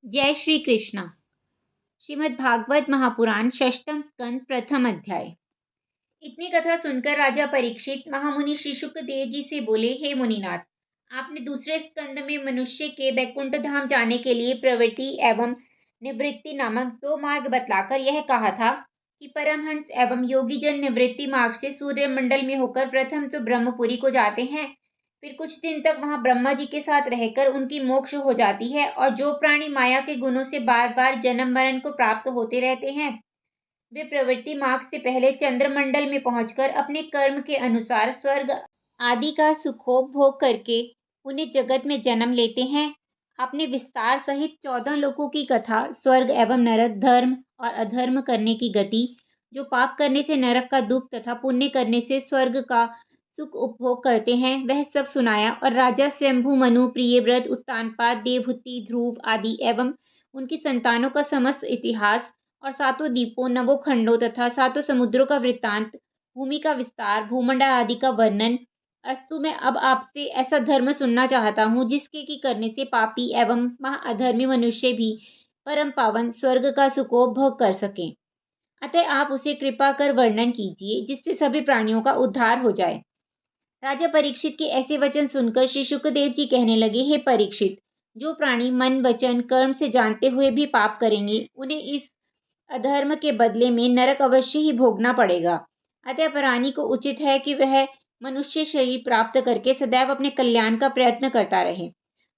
जय श्री कृष्ण। श्रीमद् भागवत महापुराण षष्ठम स्कंद प्रथम अध्याय। इतनी कथा सुनकर राजा परीक्षित महामुनि श्री शुकदेव जी से बोले, हे मुनिनाथ, आपने दूसरे स्कंद में मनुष्य के बैकुंठ धाम जाने के लिए प्रवृत्ति एवं निवृत्ति नामक दो मार्ग बतलाकर यह कहा था कि परमहंस एवं योगी जन निवृत्ति मार्ग से सूर्य मंडल में होकर प्रथम तो ब्रह्मपुरी को जाते हैं, फिर कुछ दिन तक वहां ब्रह्मा जी के साथ रहकर उनकी मोक्ष हो जाती है, और जो प्राणी माया के गुणों से बार बार जन्म मरण को प्राप्त होते रहते हैं, वे प्रवृत्ति मार्ग से पहले चंद्रमंडल में पहुंचकर अपने कर्म के अनुसार स्वर्ग आदि का सुखोपभोग करके पुण्य जगत में जन्म लेते हैं। अपने विस्तार सहित 14 लोकों की कथा, स्वर्ग एवं नरक, धर्म और अधर्म करने की गति, जो पाप करने से नरक का दुख तथा पुण्य करने से स्वर्ग का सुख उपभोग करते हैं, वह सब सुनाया। और राजा स्वयंभू, मनु, प्रियव्रत, उत्तानपाद, देवहूति, ध्रुव आदि एवं उनकी संतानों का समस्त इतिहास और सातों द्वीपों, नवों खंडों तथा सातों समुद्रों का वृत्तांत, भूमि का विस्तार, भूमंडल आदि का वर्णन। अस्तु, मैं अब आपसे ऐसा धर्म सुनना चाहता हूँ जिसके की करने से पापी एवं महाअधर्मी मनुष्य भी परम पावन स्वर्ग का सुखोपभोग कर सकें। अतः आप उसे कृपा कर वर्णन कीजिए, जिससे सभी प्राणियों का उद्धार हो जाए। राजा परीक्षित के ऐसे वचन सुनकर श्री शुकदेव जी कहने लगे, हे परीक्षित, जो प्राणी मन, वचन, कर्म से जानते हुए भी पाप करेंगे, उन्हें इस अधर्म के बदले में नरक अवश्य ही भोगना पड़ेगा। अतः प्राणी को उचित है कि वह मनुष्य शरीर प्राप्त करके सदैव अपने कल्याण का प्रयत्न करता रहे।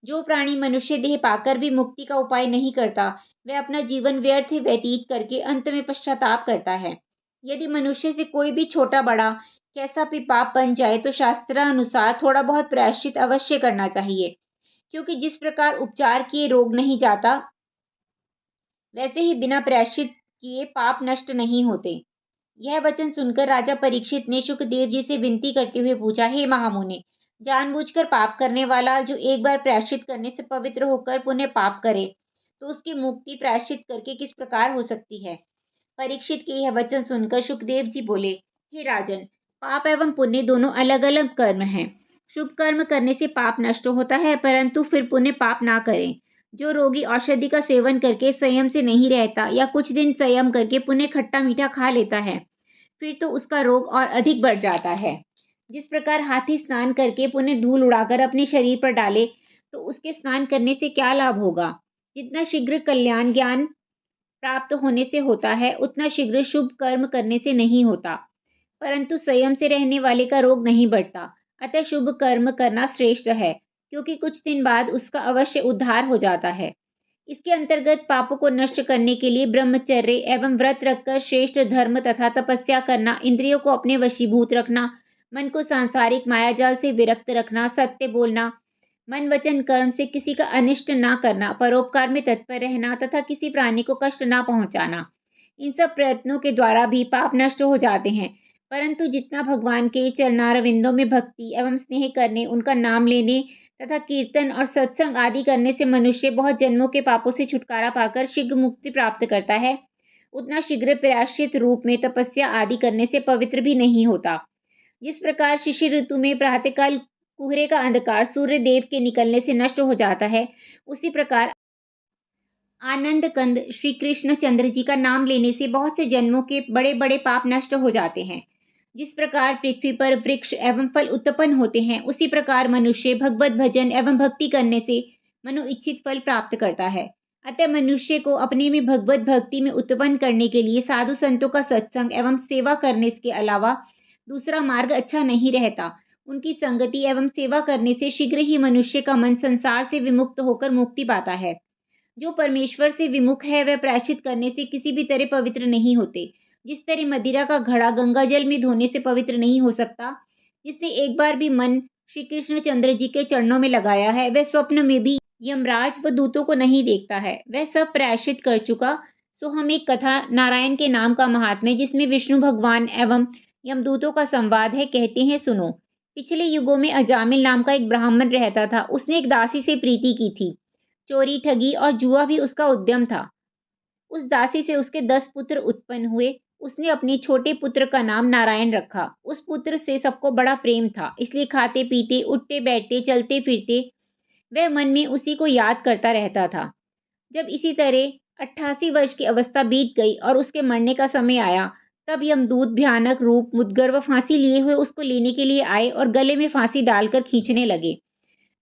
जो प्राणी मनुष्य देह पाकर भी मुक्ति का उपाय नहीं करता, वह अपना जीवन व्यर्थ व्यतीत करके अंत में पश्चाताप करता है। यदि मनुष्य से कोई भी छोटा बड़ा कैसा भी पाप बन जाए तो शास्त्रानुसार थोड़ा बहुत प्रायश्चित अवश्य करना चाहिए, क्योंकि जिस प्रकार उपचार किए रोग नहीं जाता, वैसे ही बिना प्रायश्चित किए पाप नष्ट नहीं होते। यह वचन सुनकर राजा परीक्षित ने शुकदेव जी से विनती करते हुए पूछा, हे महामुनि, जानबूझकर पाप करने वाला जो एक बार प्रायश्चित करने से पवित्र होकर पुनः पाप करे, तो उसकी मुक्ति प्रायश्चित करके किस प्रकार हो सकती है। परीक्षित के यह वचन सुनकर शुकदेव जी बोले, हे राजन, पाप एवं पुण्य दोनों अलग अलग कर्म हैं। शुभ कर्म करने से पाप नष्ट होता है, परंतु फिर पुण्य पाप ना करें। जो रोगी औषधि का सेवन करके संयम से नहीं रहता या कुछ दिन संयम करके पुण्य खट्टा मीठा खा लेता है, फिर तो उसका रोग और अधिक बढ़ जाता है। जिस प्रकार हाथी स्नान करके पुण्य धूल उड़ाकर अपने शरीर पर डाले, तो उसके स्नान करने से क्या लाभ होगा। जितना शीघ्र कल्याण ज्ञान प्राप्त होने से होता है, उतना शीघ्र शुभ कर्म करने से नहीं होता, परंतु संयम से रहने वाले का रोग नहीं बढ़ता। अतः शुभ कर्म करना श्रेष्ठ है, क्योंकि कुछ दिन बाद उसका अवश्य उद्धार हो जाता है। इसके अंतर्गत पापों को नष्ट करने के लिए ब्रह्मचर्य एवं व्रत रखकर श्रेष्ठ धर्म तथा तपस्या करना, इंद्रियों को अपने वशीभूत रखना, मन को सांसारिक मायाजाल से विरक्त रखना, सत्य बोलना, मन वचन कर्म से किसी का अनिष्ट ना करना, परोपकार में तत्पर रहना तथा किसी प्राणी को कष्ट ना पहुंचाना, इन सब प्रयत्नों के द्वारा भी पाप नष्ट हो जाते हैं। परंतु जितना भगवान के चरणारविंदों में भक्ति एवं स्नेह करने, उनका नाम लेने तथा कीर्तन और सत्संग आदि करने से मनुष्य बहुत जन्मों के पापों से छुटकारा पाकर शीघ्र मुक्ति प्राप्त करता है, उतना शीघ्र प्रायश्चित रूप में तपस्या आदि करने से पवित्र भी नहीं होता। जिस प्रकार शिशिर ऋतु में प्रातःकाल कुहरे का अंधकार सूर्य देव के निकलने से नष्ट हो जाता है, उसी प्रकार आनंद कंद श्री कृष्ण चंद्र जी का नाम लेने से बहुत से जन्मों के बड़े बड़े पाप नष्ट हो जाते हैं। जिस प्रकार पृथ्वी पर वृक्ष एवं फल उत्पन्न होते हैं, उसी प्रकार मनुष्य भगवत भजन एवं भक्ति करने से मनोइच्छित फल प्राप्त करता है। अतः मनुष्य को अपने में भगवत भक्ति में उत्पन्न करने के लिए साधु संतों का सत्संग एवं सेवा करने के अलावा दूसरा मार्ग अच्छा नहीं रहता। उनकी संगति एवं सेवा करने से शीघ्र ही मनुष्य का मन संसार से विमुक्त होकर मुक्ति पाता है। जो परमेश्वर से विमुख है, वह प्रायश्चित करने से किसी भी तरह पवित्र नहीं होते। जिस तरह मदिरा का घड़ा गंगा जल में धोने से पवित्र नहीं हो सकता, जिसने एक बार भी मन श्री कृष्ण चंद्र जी के चरणों में लगाया है, वह स्वप्न में भी यमराज व दूतों को नहीं देखता है, वह सब प्रायश्चित कर चुका। सो हम एक कथा नारायण के नाम का महात्म्य, जिसमें विष्णु भगवान एवं यमदूतों का संवाद है, कहते हैं, सुनो। पिछले युगों में अजामिल नाम का एक ब्राह्मण रहता था। उसने एक दासी से प्रीति की थी। चोरी, ठगी और जुआ भी उसका उद्यम था। उस दासी से उसके 10 पुत्र उत्पन्न हुए। उसने अपने छोटे पुत्र का नाम नारायण रखा। उस पुत्र से सबको बड़ा प्रेम था, इसलिए खाते पीते, उठते बैठते, चलते फिरते वह मन में उसी को याद करता रहता था। जब इसी तरह 88 वर्ष की अवस्था बीत गई और उसके मरने का समय आया, तब यमदूत भयानक रूप मुद्गर व फांसी लिए हुए उसको लेने के लिए आए और गले में फांसी डालकर खींचने लगे।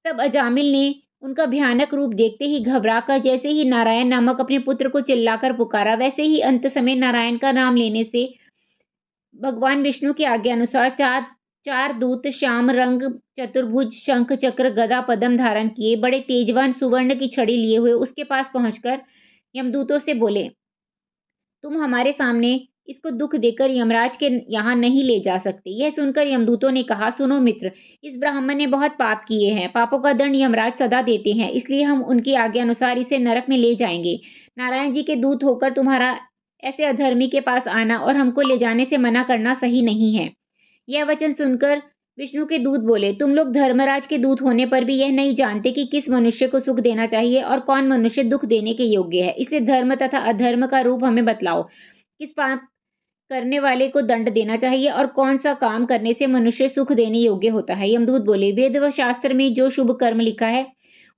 तब अजामिल ने उनका भयानक रूप देखते ही घबराकर जैसे ही नारायण नामक अपने पुत्र को चिल्लाकर पुकारा, वैसे ही अंत समय नारायण का नाम लेने से भगवान विष्णु की आज्ञा अनुसार चार चार दूत श्याम रंग चतुर्भुज शंख चक्र गदा पद्म धारण किए बड़े तेजवान सुवर्ण की छड़ी लिए हुए उसके पास पहुंचकर यमदूतों से बोले, तुम हमारे सामने इसको दुख देकर यमराज के यहाँ नहीं ले जा सकते। यह सुनकर यमदूतों ने कहा, सुनो मित्र, इस ब्राह्मण ने बहुत पाप किए हैं। पापों का दंड यमराज सदा देते हैं, इसलिए हम उनकी आज्ञा अनुसार इसे नरक में ले जाएंगे। नारायण जी के दूत होकर तुम्हारा ऐसे अधर्मी के पास आना और हमको ले जाने से मना करना सही नहीं है। यह वचन सुनकर विष्णु के दूत बोले, तुम लोग धर्मराज के दूत होने पर भी यह नहीं जानते कि किस मनुष्य को सुख देना चाहिए और कौन मनुष्य दुख देने के योग्य है। इसलिए धर्म तथा अधर्म का रूप हमें बतलाओ। किस पाप करने वाले को दंड देना चाहिए और कौन सा काम करने से मनुष्य सुख देने योग्य होता है। यमदूत बोले, वेद व शास्त्र में जो शुभ कर्म लिखा है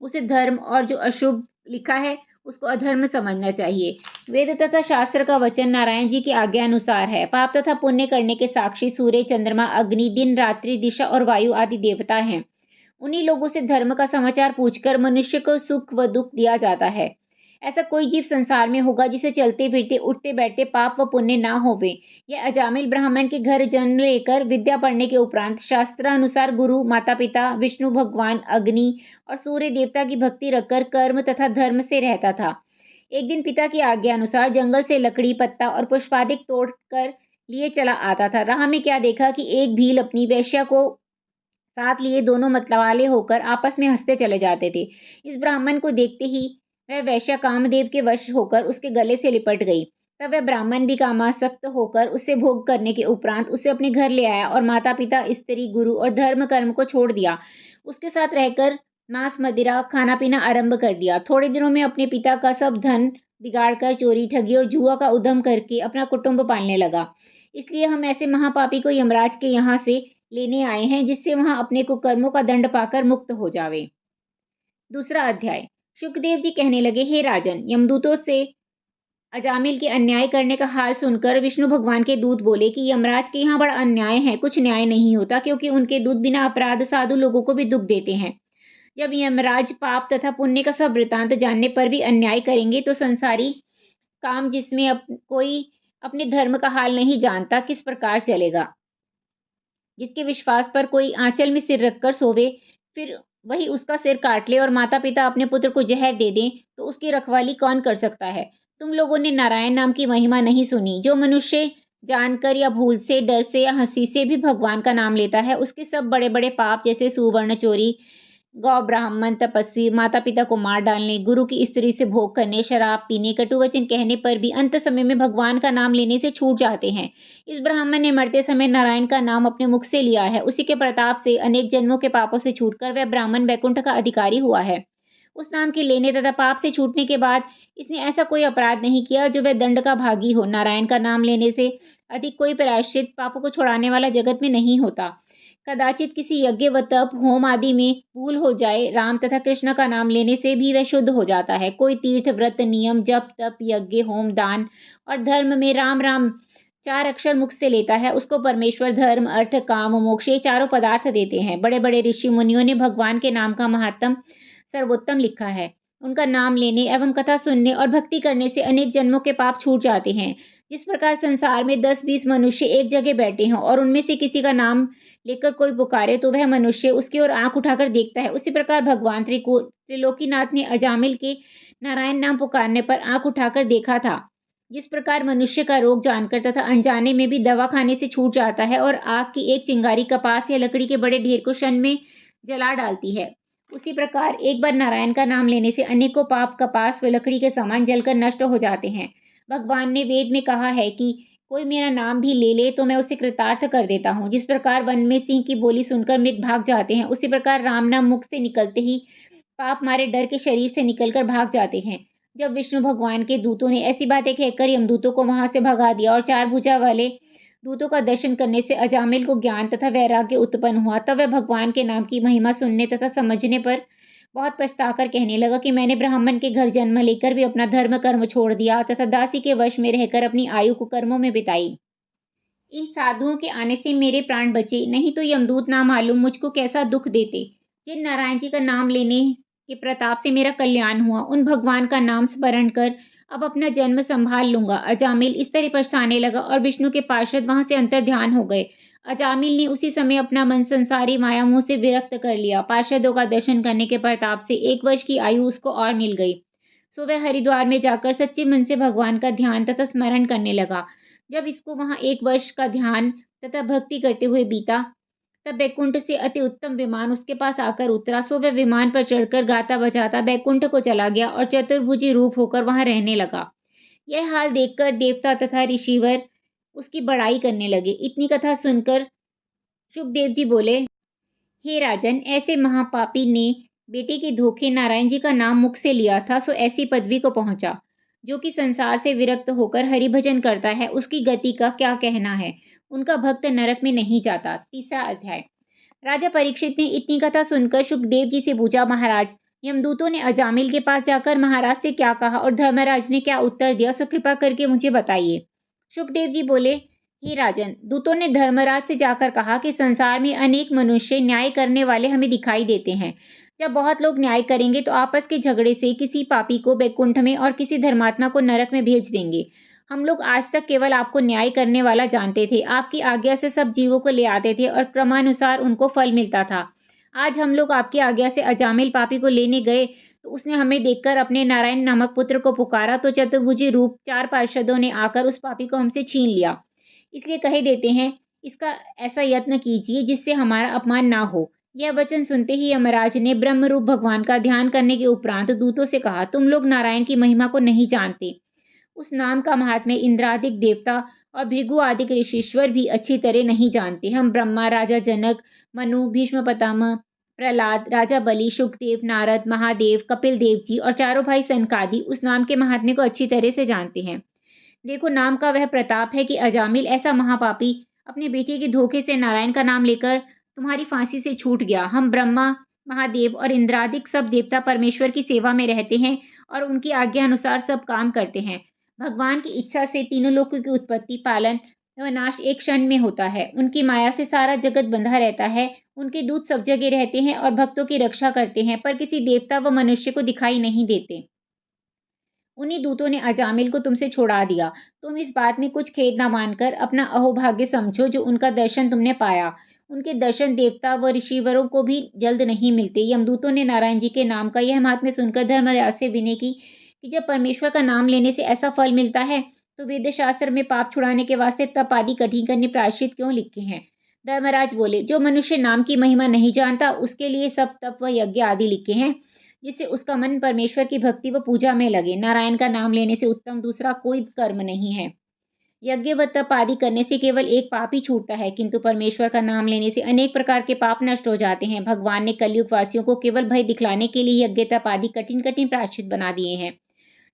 उसे धर्म और जो अशुभ लिखा है उसको अधर्म समझना चाहिए। वेद तथा शास्त्र का वचन नारायण जी की आज्ञा अनुसार है। पाप तथा पुण्य करने के साक्षी सूर्य, चंद्रमा, अग्नि, दिन रात्रि, दिशा और वायु आदि देवता हैं। उन्हीं लोगों से धर्म का समाचार पूछकर मनुष्य को सुख व दुख दिया जाता है। ऐसा कोई जीव संसार में होगा जिसे चलते फिरते उठते बैठते पाप व पुण्य ना होवे। यह अजामिल ब्राह्मण के घर जन्म लेकर विद्या पढ़ने के उपरांत शास्त्रानुसार गुरु, माता पिता, विष्णु भगवान, अग्नि और सूर्य देवता की भक्ति रखकर कर्म तथा धर्म से रहता था। एक दिन पिता की आज्ञा अनुसार जंगल से लकड़ी, पत्ता और पुष्पादिक तोड़ कर लिए चला आता था। राह में क्या देखा कि एक भील अपनी वेश्या को साथ लिए दोनों मतवाले होकर आपस में हंसते चले जाते थे। इस ब्राह्मण को देखते ही वह वेश्या कामदेव के वश होकर उसके गले से लिपट गई। तब वह ब्राह्मण भी कामासक्त होकर उससे भोग करने के उपरांत उसे अपने घर ले आया और माता पिता, स्त्री, गुरु और धर्म कर्म को छोड़ दिया। उसके साथ रहकर मांस, मदिरा, खाना पीना आरंभ कर दिया। थोड़े दिनों में अपने पिता का सब धन बिगाड़कर चोरी, ठगी और जुआ का उद्यम करके अपना कुटुंब पालने लगा। इसलिए हम ऐसे महापापी को यमराज के यहाँ से लेने आए हैं, जिससे वहां अपने कुकर्मों का दंड पाकर मुक्त हो जावे। दूसरा अध्याय। शुकदेव जी कहने लगे, हे राजन, यमदूतों से अजामिल के अन्याय करने का हाल सुनकर विष्णु भगवान के दूत बोले कि यमराज के यहाँ बड़ा अन्याय है। कुछ न्याय नहीं होता, क्योंकि उनके दूत बिना अपराध साधु लोगों को भी दुख देते हैं। जब यमराज पाप तथा पुण्य का सब वृतांत जानने पर भी अन्याय करेंगे तो संसारी काम जिसमें कोई अपने धर्म का हाल नहीं जानता किस प्रकार चलेगा। जिसके विश्वास पर कोई आंचल में सिर रखकर सोवे, फिर वही उसका सिर काट ले और माता पिता अपने पुत्र को जहर दे दें, तो उसकी रखवाली कौन कर सकता है। तुम लोगों ने नारायण नाम की महिमा नहीं सुनी। जो मनुष्य जानकर या भूल से, डर से या हंसी से भी भगवान का नाम लेता है, उसके सब बड़े बड़े पाप जैसे सुवर्ण चोरी, गौ ब्राह्मण, तपस्वी, माता पिता को मार डालने, गुरु की स्त्री से भोग करने, शराब पीने, कटुवचन कहने पर भी अंत समय में भगवान का नाम लेने से छूट जाते हैं। इस ब्राह्मण ने मरते समय नारायण का नाम अपने मुख से लिया है। उसी के प्रताप से अनेक जन्मों के पापों से छूटकर वह ब्राह्मण वैकुंठ का अधिकारी हुआ है। उस नाम के लेने तथा पाप से छूटने के बाद इसने ऐसा कोई अपराध नहीं किया जो वह दंड का भागी हो। नारायण का नाम लेने से अधिक कोई प्रायश्चित पापों को छुड़ाने वाला जगत में नहीं होता। कदाचित किसी यज्ञ व तप, होम आदि में भूल हो जाए, राम तथा कृष्ण का नाम लेने से भी वह शुद्ध हो जाता है। कोई तीर्थ, व्रत, नियम, जप, तप, यज्ञ, होम, दान और धर्म में राम राम 4 अक्षर मुख से लेता है, उसको परमेश्वर धर्म, अर्थ, काम, मोक्ष ये चारों पदार्थ देते हैं। बड़े बड़े ऋषि मुनियों ने भगवान के नाम का महात्म सर्वोत्तम लिखा है। उनका नाम लेने एवं कथा सुनने और भक्ति करने से अनेक जन्मों के पाप छूट जाते हैं। जिस प्रकार संसार में 10-20 मनुष्य एक जगह बैठे हों और उनमें से किसी का नाम लेकर कोई पुकारे तो वह मनुष्य उसकी ओर आंख उठाकर देखता है, उसी प्रकार भगवान त्रिलोकीनाथ ने अजामिल के नारायण नाम पुकारने पर आंख उठाकर देखा था। जिस प्रकार मनुष्य का रोग जानकर तथा अनजाने में भी दवा खाने से छूट जाता है और आग की एक चिंगारी कपास या लकड़ी के बड़े ढेर को क्षण में जला डालती है, उसी प्रकार एक बार नारायण का नाम लेने से अनेकों पाप कपास व लकड़ी के समान जलकर नष्ट हो जाते हैं। भगवान ने वेद में कहा है कि कोई मेरा नाम भी ले ले तो मैं उसे कृतार्थ कर देता हूँ। जिस प्रकार वन में सिंह की बोली सुनकर मृग भाग जाते हैं, उसी प्रकार राम नाम मुख से निकलते ही पाप मारे डर के शरीर से निकलकर भाग जाते हैं। जब विष्णु भगवान के दूतों ने ऐसी बातें कहकर यमदूतों को वहां से भगा दिया और 4 भुजा वाले दूतों का दर्शन करने से अजामिल को ज्ञान तथा वैराग्य उत्पन्न हुआ, तब वह भगवान के नाम की महिमा सुनने तथा समझने पर बहुत पछताकर कहने लगा कि मैंने ब्राह्मण के घर जन्म लेकर भी अपना धर्म कर्म छोड़ दिया तथा दासी के वश में रहकर अपनी आयु को कर्मों में बिताई। इन साधुओं के आने से मेरे प्राण बचे, नहीं तो यमदूत ना मालूम मुझको कैसा दुख देते। जिन नारायण जी का नाम लेने के प्रताप से मेरा कल्याण हुआ, उन भगवान का नाम स्मरण कर अब अपना जन्म संभाल लूंगा। अजामिल इस तरह पछताने लगा और विष्णु के पार्षद वहां से अंतर्ध्यान हो गए। अजामिल ने उसी समय अपना मन संसारी माया मोह से विरक्त कर लिया। पार्षदों का दर्शन करने के प्रताप से 1 वर्ष की आयु उसको और मिल गई। सो वह हरिद्वार में जाकर सच्चे मन से भगवान का ध्यान तथा स्मरण करने लगा। जब इसको वहां 1 वर्ष का ध्यान तथा भक्ति करते हुए बीता, तब बैकुंठ से अति उत्तम विमान उसके पास आकर उतरा। सो वह विमान पर चढ़कर गाता बजाता बैकुंठ को चला गया और चतुर्भुजी रूप होकर वहां रहने लगा। यह हाल देखकर देवता तथा ऋषिवर उसकी बड़ाई करने लगे। इतनी कथा सुनकर सुखदेव जी बोले, हे राजन, ऐसे महापापी ने बेटे के धोखे नारायण जी का नाम मुख से लिया था, सो ऐसी पदवी को पहुंचा। जो कि संसार से विरक्त होकर हरिभजन करता है, उसकी गति का क्या कहना है। उनका भक्त नरक में नहीं जाता। 3रा अध्याय। राजा परीक्षित ने इतनी कथा सुनकर सुखदेव जी से पूछा, महाराज, यमदूतों ने अजामिल के पास जाकर महाराज से क्या कहा और धर्मराज ने क्या उत्तर दिया, सो कृपा करके मुझे बताइए। सुखदेव जी बोले, हे राजन, दूतों ने धर्मराज से जाकर कहा कि संसार में अनेक मनुष्य न्याय करने वाले हमें दिखाई देते हैं। जब बहुत लोग न्याय करेंगे तो आपस के झगड़े से किसी पापी को बैकुंठ में और किसी धर्मात्मा को नरक में भेज देंगे। हम लोग आज तक केवल आपको न्याय करने वाला जानते थे। आपकी आज्ञा से सब जीवों को ले आते थे और क्रमानुसार उनको फल मिलता था। आज हम लोग आपकी आज्ञा से अजामिल पापी को लेने गए तो उसने हमें देखकर अपने नारायण नामक पुत्र को पुकारा, तो चतुर्भुजी रूप 4 पार्षदों ने आकर उस पापी को हमसे छीन लिया। इसलिए कहे देते हैं, इसका ऐसा यत्न कीजिए जिससे हमारा अपमान ना हो। यह वचन सुनते ही यमराज ने ब्रह्मरूप भगवान का ध्यान करने के उपरांत दूतों से कहा, तुम लोग नारायण की महिमा को नहीं जानते। उस नाम का महात्म्य इंद्रादिक देवता और भृगु आदि ऋषीश्वर भी अच्छी तरह नहीं जानते। हम ब्रह्मा, राजा जनक, मनु, भीष्म पितामह, प्रहलाद, राजा बलि, सुखदेव, नारद, महादेव, कपिल देव जी और चारों भाई सनकादि उस नाम के महात्म्य को अच्छी तरह से जानते हैं। देखो, नाम का वह प्रताप है कि अजामिल ऐसा महापापी अपने बेटे के धोखे से नारायण का नाम लेकर तुम्हारी फांसी से छूट गया। हम ब्रह्मा, महादेव और इंद्रादिक सब देवता परमेश्वर की सेवा में रहते हैं और उनकी आज्ञा अनुसार सब काम करते हैं। भगवान की इच्छा से तीनों लोकों की उत्पत्ति, पालन व नाश एक क्षण में होता है। उनकी माया से सारा जगत बंधा रहता है। उनके दूत सब जगह रहते हैं और भक्तों की रक्षा करते हैं, पर किसी देवता व मनुष्य को दिखाई नहीं देते। उन्हीं दूतों ने अजामिल को तुमसे छुड़ा दिया। तुम इस बात में कुछ खेद न मानकर अपना अहोभाग्य समझो जो उनका दर्शन तुमने पाया। उनके दर्शन देवता व ऋषिवरों को भी जल्द नहीं मिलते। यमदूतों ने नारायण जी के नाम का यह महात्म्य सुनकर धर्मराज से विनय की कि जब परमेश्वर का नाम लेने से ऐसा फल मिलता है, तो वेद शास्त्र में पाप छुड़ाने के वास्ते तप आदि कठिन करने प्रायश्चित क्यों लिखे हैं। धर्मराज बोले, जो मनुष्य नाम की महिमा नहीं जानता, उसके लिए सब तप व यज्ञ आदि लिखे हैं, जिससे उसका मन परमेश्वर की भक्ति व पूजा में लगे। नारायण का नाम लेने से उत्तम दूसरा कोई कर्म नहीं है। यज्ञ व तप आदि करने से केवल एक पाप ही छूटता है, किंतु परमेश्वर का नाम लेने से अनेक प्रकार के पाप नष्ट हो जाते हैं। भगवान ने कलयुग वासियों को केवल भय दिखलाने के लिए यज्ञ तप आदि कठिन कठिन प्रायश्चित बना दिए हैं,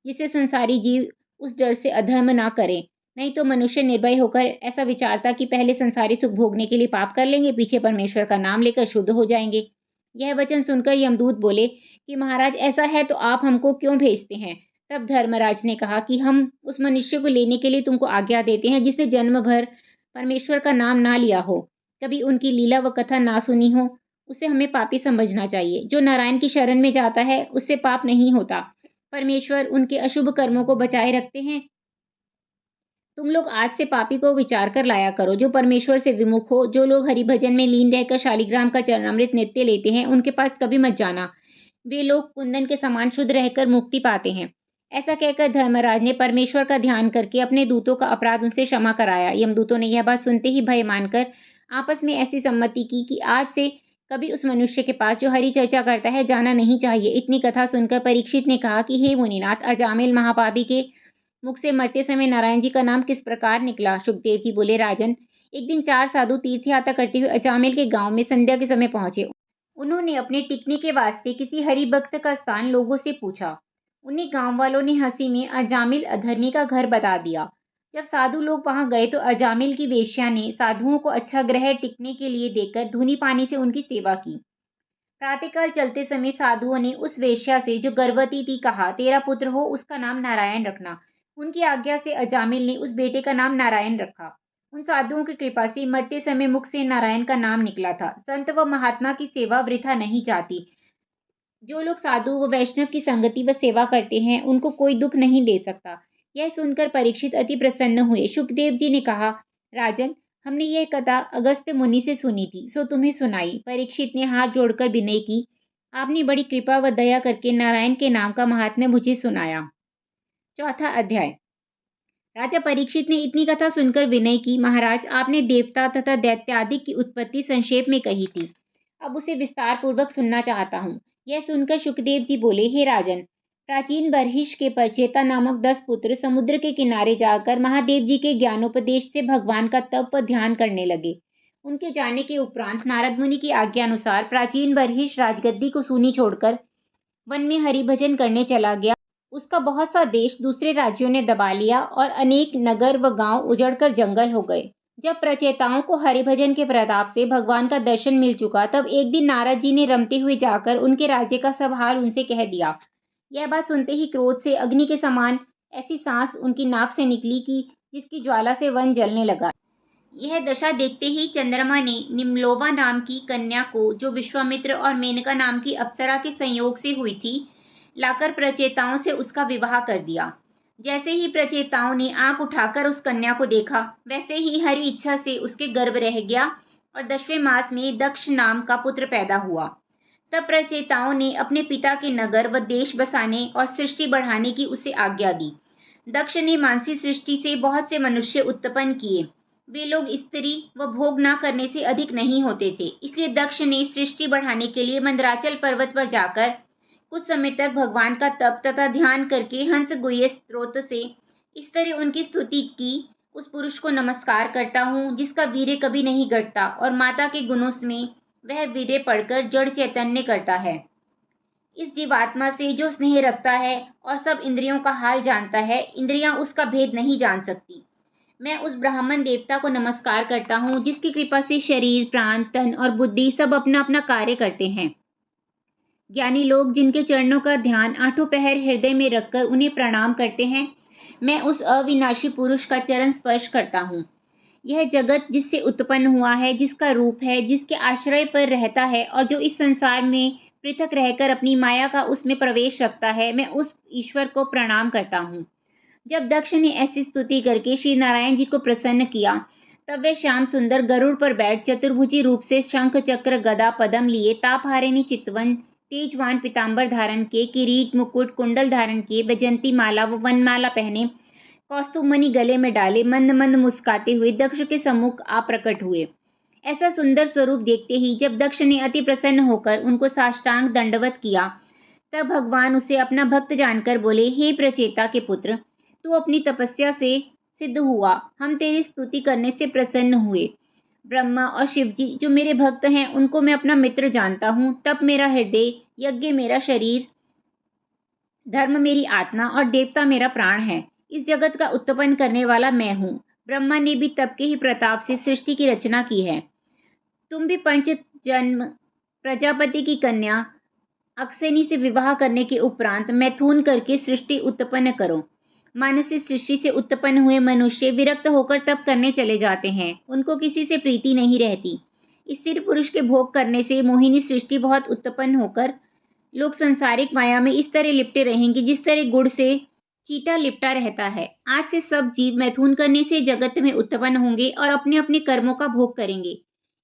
जिससे संसारी जीव उस डर से अधर्म ना करें। नहीं तो मनुष्य निर्भय होकर ऐसा विचारता कि पहले संसारी सुख भोगने के लिए पाप कर लेंगे, पीछे परमेश्वर का नाम लेकर शुद्ध हो जाएंगे। यह वचन सुनकर यमदूत बोले कि महाराज, ऐसा है तो आप हमको क्यों भेजते हैं। तब धर्मराज ने कहा कि हम उस मनुष्य को लेने के लिए तुमको आज्ञा देते हैं जिसने जन्म भर परमेश्वर का नाम ना लिया हो, कभी उनकी लीला व कथा ना सुनी हो, उसे हमें पापी समझना चाहिए। जो नारायण की शरण में जाता है उससे पाप नहीं होता। परमेश्वर उनके अशुभ कर्मों को बचाए रखते हैं। तुम लोग आज से पापी को विचार कर लाया करो, जो परमेश्वर से विमुख हो। जो लोग हरिभजन में लीन रहकर शालिग्राम का चरणामृत नित्य लेते हैं, उनके पास कभी मत जाना। वे लोग कुंदन के समान शुद्ध रहकर मुक्ति पाते हैं। ऐसा कहकर धर्मराज ने परमेश्वर का ध्यान करके अपने दूतों का अपराध उनसे क्षमा कराया। यमदूतों ने यह बात सुनते ही भय मानकर आपस में ऐसी सम्मति की कि आज से कभी उस मनुष्य के पास जो हरि चर्चा करता है जाना नहीं चाहिए। इतनी कथा सुनकर परीक्षित ने कहा कि हे मुनिनाथ, अजामिल महापापी के मुख से मरते समय नारायण जी का नाम किस प्रकार निकला। सुखदेव जी बोले, राजन, एक दिन 4 साधु तीर्थ यात्रा करते हुए अजामिल के गांव में संध्या के समय पहुंचे। उन्होंने अपने टिकने के वास्ते किसी हरि भक्त का स्थान लोगों से पूछा। उन्हीं गांव वालों ने हंसी में अजामिल अधर्मी का घर बता दिया। जब साधु लोग वहां गए तो अजामिल की वेश्या ने साधुओं को अच्छा ग्रह टिकने के लिए देकर धूनी पानी से उनकी सेवा की। प्रातःकाल चलते समय साधुओं ने उस वेश्या से जो गर्भवती थी कहा, तेरा पुत्र हो उसका नाम नारायण रखना। उनकी आज्ञा से अजामिल ने उस बेटे का नाम नारायण रखा। उन साधुओं की कृपा से मरते समय मुख से नारायण का नाम निकला था। संत व महात्मा की सेवा वृथा नहीं जाती। जो लोग साधु व वैष्णव की संगति व सेवा करते हैं उनको कोई दुख नहीं दे सकता। यह सुनकर परीक्षित अति प्रसन्न हुए। शुकदेव जी ने कहा, राजन, हमने यह कथा अगस्त्य मुनि से सुनी थी, सो तुम्हें सुनाई। परीक्षित ने हाथ जोड़कर विनय की, आपने बड़ी कृपा व दया करके नारायण के नाम का महात्म्य मुझे सुनाया। चौथा अध्याय। राजा परीक्षित ने इतनी कथा सुनकर विनय की, महाराज, आपने देवता तथा दैत्यादि की उत्पत्ति संक्षेप में कही थी, अब उसे विस्तार पूर्वक सुनना चाहता हूँ। यह सुनकर शुकदेव जी बोले, हे राजन, प्राचीन बर्हिष के परचेता नामक 10 पुत्र समुद्र के किनारे जाकर महादेव जी के ज्ञानोपदेश से भगवान का तप व ध्यान करने लगे। उनके जाने के उपरांत नारद मुनि की आज्ञा अनुसार प्राचीन बर्हिष राजगद्दी को सूनी छोड़कर वन में हरिभजन करने चला गया। उसका बहुत सा देश दूसरे राज्यों ने दबा लिया और अनेक नगर व गांव उजड़कर जंगल हो गए। जब प्रचेताओं को हरिभजन के प्रताप से भगवान का दर्शन मिल चुका, तब एक दिन नारद जी ने रमते हुए जाकर उनके राज्य का सब हाल उनसे कह दिया। यह बात सुनते ही क्रोध से अग्नि के समान ऐसी सांस उनकी नाक से निकली कि जिसकी ज्वाला से वन जलने लगा। यह दशा देखते ही चंद्रमा ने निम्लोवा नाम की कन्या को, जो विश्वामित्र और मेनका नाम की अप्सरा के संयोग से हुई थी, लाकर प्रचेताओं से उसका विवाह कर दिया। जैसे ही प्रचेताओं ने आंख उठाकर उस कन्या को देखा, वैसे ही हरि इच्छा से उसके गर्भ रह गया और 10वें मास में दक्ष नाम का पुत्र पैदा हुआ। तब प्रचेताओं ने अपने पिता के नगर व देश बसाने और सृष्टि बढ़ाने की उसे आज्ञा दी। दक्ष ने मानसी सृष्टि से बहुत से मनुष्य उत्पन्न किए। वे लोग स्त्री व भोग न करने से अधिक नहीं होते थे। इसलिए दक्ष ने सृष्टि बढ़ाने के लिए मंदराचल पर्वत पर जाकर कुछ समय तक भगवान का तप तथा ध्यान करके हंस गुह्य स्त्रोत से इस तरह उनकी स्तुति की, उस पुरुष को नमस्कार करता हूँ जिसका वीर्य कभी नहीं घटता और माता के गुणों में वह वीर्य पढ़कर जड़ चैतन्य करता है। इस जीवात्मा से जो स्नेह रखता है और सब इंद्रियों का हाल जानता है, इंद्रियां उसका भेद नहीं जान सकती। मैं उस ब्राह्मण देवता को नमस्कार करता हूँ जिसकी कृपा से शरीर, प्राण, तन और बुद्धि सब अपना अपना कार्य करते हैं। ज्ञानी लोग जिनके चरणों का ध्यान आठों पहर हृदय में रखकर उन्हें प्रणाम करते हैं, मैं उस अविनाशी पुरुष का चरण स्पर्श करता हूँ। यह जगत जिससे उत्पन्न हुआ है, जिसका रूप है, जिसके आश्रय पर रहता है और जो इस संसार में पृथक रहकर अपनी माया का उसमें प्रवेश रखता है, मैं उस ईश्वर को प्रणाम करता हूँ। जब दक्ष ने ऐसी स्तुति करके श्री नारायण जी को प्रसन्न किया, तब वे श्याम सुंदर गरुड़ पर बैठ चतुर्भुजी रूप से शंख, चक्र, गदा, पद्म लिए, तापहारिणी चितवन, तेजवान पीताम्बर धारण किए, किरीट, मुकुट, कुंडल धारण किए, बैजंती माला व वनमाला पहने, कौस्तुभमणि गले में डाले, मंद मंद मुस्काते हुए दक्ष के सम्मुख आ प्रकट हुए। ऐसा सुंदर स्वरूप देखते ही जब दक्ष ने अति प्रसन्न होकर उनको साष्टांग दंडवत किया, तब भगवान उसे अपना भक्त जानकर बोले, हे प्रचेता के पुत्र, तू अपनी तपस्या से सिद्ध हुआ, हम तेरी स्तुति करने से प्रसन्न हुए। ब्रह्मा और शिव जी जो मेरे भक्त हैं, उनको मैं अपना मित्र जानता हूँ। तप मेरा हृदय, यज्ञ मेरा शरीर, धर्म मेरी आत्मा और देवता मेरा प्राण है। इस जगत का उत्पन्न करने वाला मैं हूँ। ब्रह्मा ने भी तप के ही प्रताप से सृष्टि की रचना की है। तुम भी पंच जन्म प्रजापति की कन्या अक्सेनी से विवाह करने के उपरांत मैथुन करके सृष्टि उत्पन्न करो। मानसी सृष्टि से उत्पन्न हुए मनुष्य विरक्त होकर तप करने चले जाते हैं, उनको किसी से प्रीति नहीं रहती। स्थिर पुरुष के भोग करने से मोहिनी सृष्टि बहुत उत्पन्न होकर लोग संसारिक माया में इस तरह लिपटे रहेंगे जिस तरह गुड़ से चीटा लिपटा रहता है। आज से सब जीव मैथुन करने से जगत में उत्पन्न होंगे और अपने अपने कर्मों का भोग करेंगे।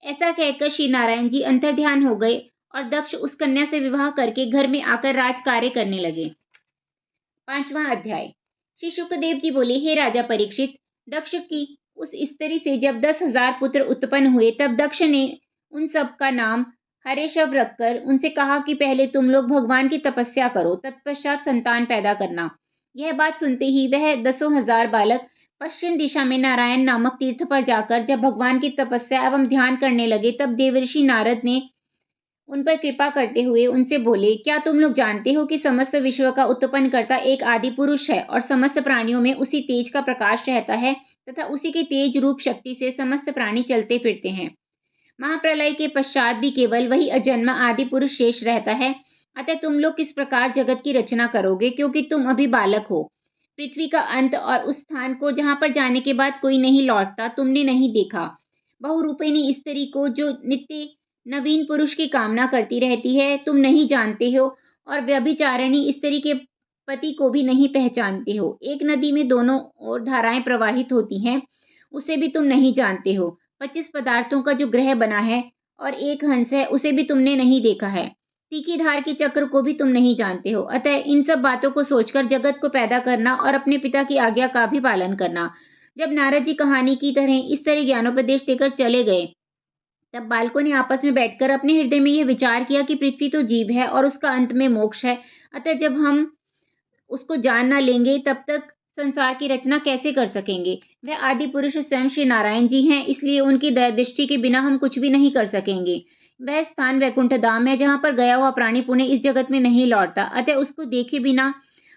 ऐसा कहकर श्री नारायण जी अंतर्ध्यान हो गए और दक्ष उस कन्या से विवाह करके घर में आकर राज कार्य करने लगे। 5वां अध्याय। श्री शुकदेव जी बोले, हे राजा परीक्षित, दक्ष की उस स्त्री से जब 10,000 पुत्र उत्पन्न हुए, तब दक्ष ने उन सब का नाम हरेशव रखकर उनसे कहा कि पहले तुम लोग भगवान की तपस्या करो, तत्पश्चात संतान पैदा करना। यह बात सुनते ही वह 10,000 बालक पश्चिम दिशा में नारायण नामक तीर्थ पर जाकर जब भगवान की तपस्या एवं ध्यान करने लगे, तब देवर्षि नारद ने उन पर कृपा करते हुए उनसे बोले, क्या तुम लोग जानते हो कि समस्त विश्व का उत्पन्न करता एक आदि पुरुष है और समस्त प्राणियों में उसी तेज का प्रकाश रहता है तथा उसी के तेज रूप शक्ति से समस्त प्राणी चलते फिरते हैं। महाप्रलय के पश्चात भी केवल वही अजन्मा आदि पुरुष शेष रहता है। अतः तुम लोग किस प्रकार जगत की रचना करोगे, क्योंकि तुम अभी बालक हो। पृथ्वी का अंत और उस स्थान को जहाँ पर जाने के बाद कोई नहीं लौटता, तुमने नहीं देखा। बहुरूपिणी स्त्री को जो नित्य नवीन पुरुष की कामना करती रहती है, तुम नहीं जानते हो, और व्यभिचारिणी स्त्री के पति को भी नहीं पहचानते हो। एक नदी में दोनों ओर धाराएं प्रवाहित होती हैं, उसे भी तुम नहीं जानते हो। 25 पदार्थों का जो ग्रह बना है और एक हंस है, उसे भी तुमने नहीं देखा है। तीखी धार के चक्र को भी तुम नहीं जानते हो। अतः इन सब बातों को सोचकर जगत को पैदा करना और अपने पिता की आज्ञा का भी पालन करना। जब नारद जी कहानी की तरह इस तरह ज्ञानोपदेश देकर चले गए, तब बालकों ने आपस में बैठकर अपने हृदय में यह विचार किया कि पृथ्वी तो जीव है और उसका अंत में मोक्ष है। अतः जब हम उसको जान ना लेंगे, तब तक संसार की रचना कैसे कर सकेंगे। वह आदि पुरुष स्वयं श्री नारायण जी हैं, इसलिए उनकी दया दृष्टि के बिना हम कुछ भी नहीं कर सकेंगे। वह स्थान वैकुंठ धाम है, जहाँ पर गया हुआ प्राणी पुण्य इस जगत में नहीं लौटता। अतः उसको देखे बिना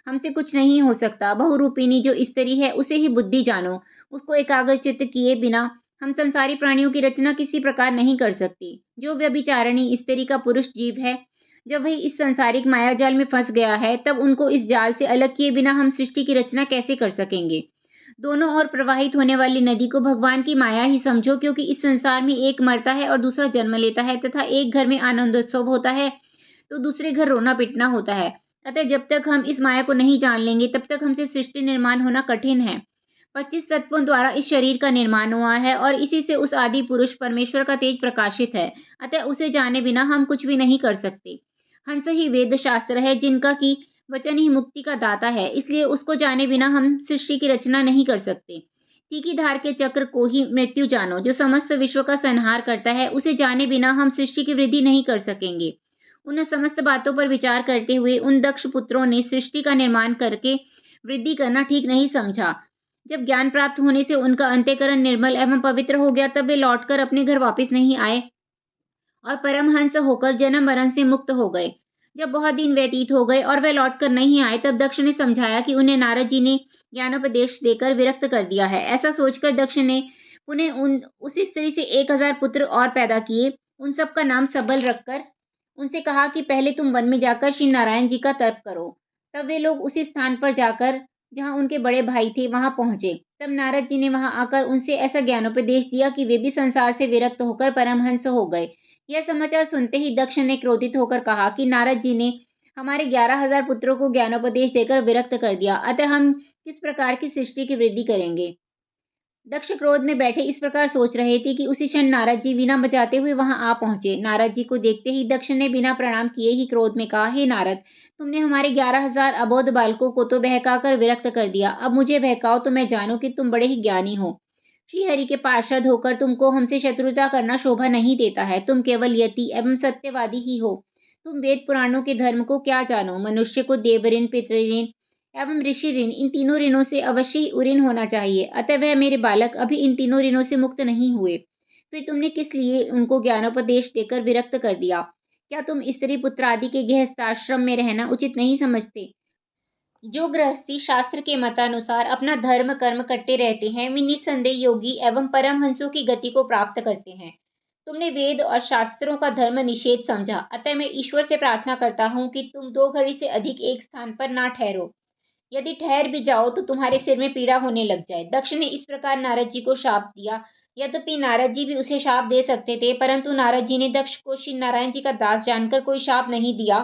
हमसे कुछ नहीं हो सकता। बहुरूपिणी जो स्त्री है, उसे ही बुद्धि जानो। उसको एकाग्र चित्त किए बिना हम संसारी प्राणियों की रचना किसी प्रकार नहीं कर सकते। जो व्यभिचारिणी स्त्री का पुरुष जीव है, जब वही इस संसारिक माया जाल में फंस गया है, तब उनको इस जाल से अलग किए बिना हम सृष्टि की रचना कैसे कर सकेंगे। दोनों ओर प्रवाहित होने वाली नदी को भगवान की माया ही समझो, क्योंकि इस संसार में एक मरता है और दूसरा जन्म लेता है, तथा एक घर में आनंदोत्सव होता है तो दूसरे घर रोना पिटना होता है। अतः जब तक हम इस माया को नहीं जान लेंगे, तब तक हमसे सृष्टि निर्माण होना कठिन है। 25 तत्वों द्वारा इस शरीर का निर्माण हुआ है और इसी से उस आदि पुरुष परमेश्वर का तेज प्रकाशित है। अतः उसे जाने बिना हम कुछ भी नहीं कर सकते। हंस ही वेद शास्त्र है, जिनका की वचन ही मुक्ति का दाता है, इसलिए उसको जाने बिना हम सृष्टि की रचना नहीं कर सकते। तीखी धार के चक्र को ही मृत्यु जानो, जो समस्त विश्व का संहार करता है। उसे जाने बिना हम सृष्टि की वृद्धि नहीं कर सकेंगे। उन समस्त बातों पर विचार करते हुए उन दक्ष पुत्रों ने सृष्टि का निर्माण करके वृद्धि करना ठीक नहीं समझा। जब ज्ञान प्राप्त होने से उनका अंतःकरण निर्मल एवं पवित्र हो गया, तब वे लौटकर अपने घर वापस नहीं आए और परमहंस होकर जन्म मरण से मुक्त हो गए। जब बहुत दिन व्यतीत हो गए और वे लौटकर नहीं आए, तब दक्ष ने समझाया कि उन्हें नारद जी ने ज्ञानोपदेश देकर विरक्त कर दिया है। ऐसा सोचकर दक्ष ने पुनः उसी स्त्री से 1000 पुत्र और पैदा किए। उन सब का नाम सबल रखकर उनसे कहा कि पहले तुम वन में जाकर श्री नारायण जी का तप करो। तब वे लोग उसी स्थान पर जाकर जहाँ उनके बड़े भाई थे, वहां पहुंचे। तब नारद जी ने वहां आकर उनसे ऐसा ज्ञानोपदेश दिया कि वे भी संसार से विरक्त होकर परमहंस हो गए। यह समाचार सुनते ही दक्ष ने क्रोधित होकर कहा कि नारद जी ने हमारे 11,000 पुत्रों को ज्ञानोपदेश देकर विरक्त कर दिया, अतः हम किस प्रकार की सृष्टि की वृद्धि करेंगे। दक्ष क्रोध में बैठे इस प्रकार सोच रहे थे कि उसी क्षण नारद जी वीणा बजाते हुए वहां आ पहुंचे। नारद जी को देखते ही दक्ष ने बिना प्रणाम किए ही क्रोध में कहा, हे नारद, तुमने हमारे 11,000 अबोध बालकों को तो बहकाकर विरक्त कर दिया। अब मुझे बहकाओ तो मैं जानूं कि तुम बड़े ही ज्ञानी हो। श्रीहरि के पार्षद होकर तुमको हमसे शत्रुता करना शोभा नहीं देता है। तुम केवल यति एवं सत्यवादी ही हो। तुम वेद पुराणों के धर्म को क्या जानो। मनुष्य को देव ऋण, पितृ एवं ऋषि ऋण, इन तीनों ऋणों से अवश्य ही उऋण होना चाहिए। अतः वह मेरे बालक अभी इन तीनों ऋणों से मुक्त नहीं हुए। फिर तुमने किस लिए उनको ज्ञानोपदेश देकर विरक्त कर दिया। क्या तुम स्त्री पुत्र आदि के गृहस्थाश्रम में रहना उचित नहीं समझते। जो गृहस्थी शास्त्र के मतानुसार अपना धर्म कर्म करते रहते हैं, वे निस्संदेह योगी एवं परमहंसों की गति को प्राप्त करते हैं। तुमने वेद और शास्त्रों का धर्म निषेध समझा। अतः मैं ईश्वर से प्रार्थना करता हूँ कि तुम 2 घड़ी से अधिक एक स्थान पर ना ठहरो। यदि ठहर भी जाओ तो तुम्हारे सिर में पीड़ा होने लग जाए। दक्ष ने इस प्रकार नारद जी को शाप दिया। यद्यपि नारद जी भी उसे शाप दे सकते थे, परंतु नारद जी ने दक्ष को श्री नारायण जी का दास जानकर कोई शाप नहीं दिया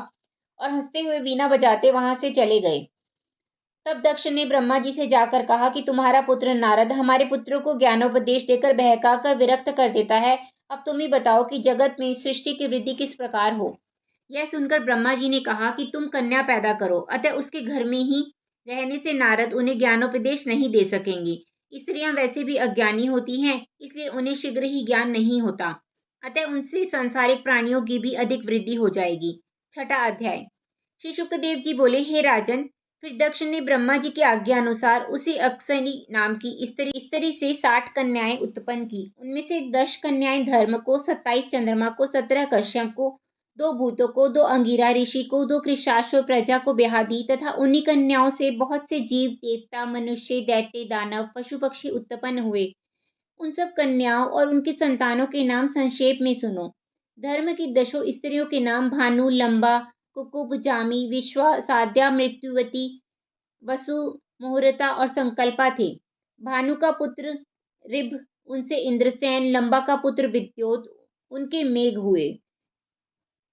और हंसते हुए वीणा बजाते वहां से चले गए। तब दक्ष ने ब्रह्मा जी से जाकर कहा कि तुम्हारा पुत्र नारद हमारे पुत्रों को ज्ञानोपदेश देकर बहकाकर विरक्त कर देता है। अब तुम ही बताओ कि जगत में सृष्टि की वृद्धि किस प्रकार हो। यह सुनकर ब्रह्मा जी ने कहा कि तुम कन्या पैदा करो। अतः उसके घर में ही रहने से नारद उन्हें ज्ञानोपदेश नहीं दे सकेंगी। स्त्रियां वैसे भी अज्ञानी होती हैं, इसलिए उन्हें शीघ्र ही ज्ञान नहीं होता। अतः उनसे सांसारिक प्राणियों की भी अधिक वृद्धि हो जाएगी। 6वां अध्याय। श्री शुकदेव जी बोले, हे राजन, फिर दक्ष ने ब्रह्मा जी की आज्ञा अनुसार उसी अक्सनी नाम की स्त्री से 60 कन्याएं उत्पन्न की। उनमें से 10 कन्याएं धर्म को, 27 चंद्रमा को, 17 कश्यप को, 2 भूतों को, 2 अंगिरा ऋषि को, 2 कृशाश्व प्रजा को ब्याह दी, तथा उन्हीं कन्याओं से बहुत से जीव, देवता, मनुष्य, दैत्य, दानव, पशु पक्षी उत्पन्न हुए। उन सब कन्याओं और उनकी संतानों के नाम संक्षेप में सुनो। धर्म की 10 स्त्रियों के नाम भानु, लंबा, कुकुब, जामी, विश्वा, साध्या, मृत्युवती, वसु, मुहूर्ता और संकल्पा थे। भानु का पुत्र ऋभ, उनसे इंद्रसेन, लंबा का पुत्र विद्योत, उनके मेघ हुए।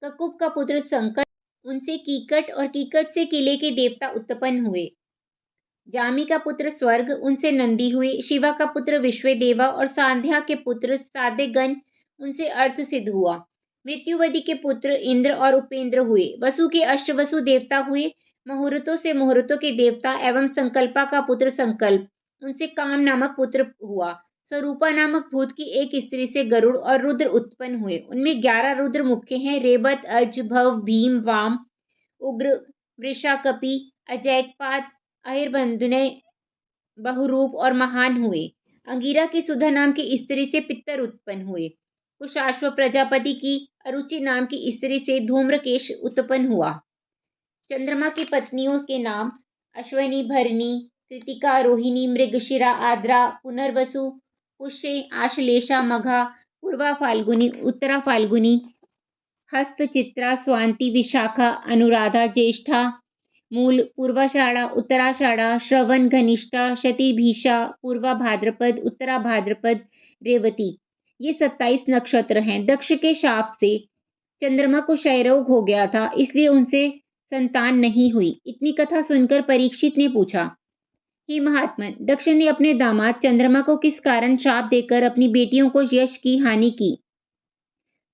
ककुब का पुत्र संकट, उनसे कीकट, और कीकट से किले के देवता उत्पन्न हुए। जामी का पुत्र स्वर्ग, उनसे नंदी हुए। शिवा का पुत्र विश्वदेवा और सांध्या के पुत्र साध्यगण, उनसे अर्थ सिद्ध हुआ। मृत्युवती के पुत्र इंद्र और उपेंद्र हुए। वसु के अष्टवसु देवता हुए। मुहूर्तों से मुहूर्तों के देवता एवं संकल्पा का पुत्र संकल्प, उनसे काम नामक पुत्र हुआ। स्वरूपा नामक भूत की एक स्त्री से गरुड़ और रुद्र उत्पन्न हुए। उनमें 11 रुद्र मुख्य हैं: रेवत, अज, भव, भीम, वाम, उग्र, वृषा, कपि, अजैकपात, अहिर्बंधुने, बहुरूप और महान हुए। अंगिरा की सुधा नाम की स्त्री से पितर उत्पन्न हुए। कुशाश्व प्रजापति की अरुचि नाम की स्त्री से धूम्रकेश उत्पन्न हुआ। चंद्रमा की पत्नियों के नाम अश्वनी, भरणी, कृतिका, रोहिणी, मृगशिरा, आद्रा, पुनर्वसु, पुष्य, आश्लेषा, मघा, पूर्वा फाल्गुनी, उत्तरा फाल्गुनी, हस्त, चित्रा, स्वांति, विशाखा, अनुराधा, ज्येष्ठा, मूल, पूर्वाषाढ़ा, उत्तराषाढ़ा, श्रवण, घनिष्ठा, शतिभिषा, पूर्वा भाद्रपद, उत्तरा भाद्रपद, रेवती। ये 27 नक्षत्र हैं। दक्ष के शाप से चंद्रमा को क्षय रोग हो गया था, इसलिए उनसे संतान नहीं हुई। इतनी कथा सुनकर परीक्षित ने पूछा, हे महात्मन, दक्ष ने अपने दामाद चंद्रमा को किस कारण शाप देकर अपनी बेटियों को यश की हानि की,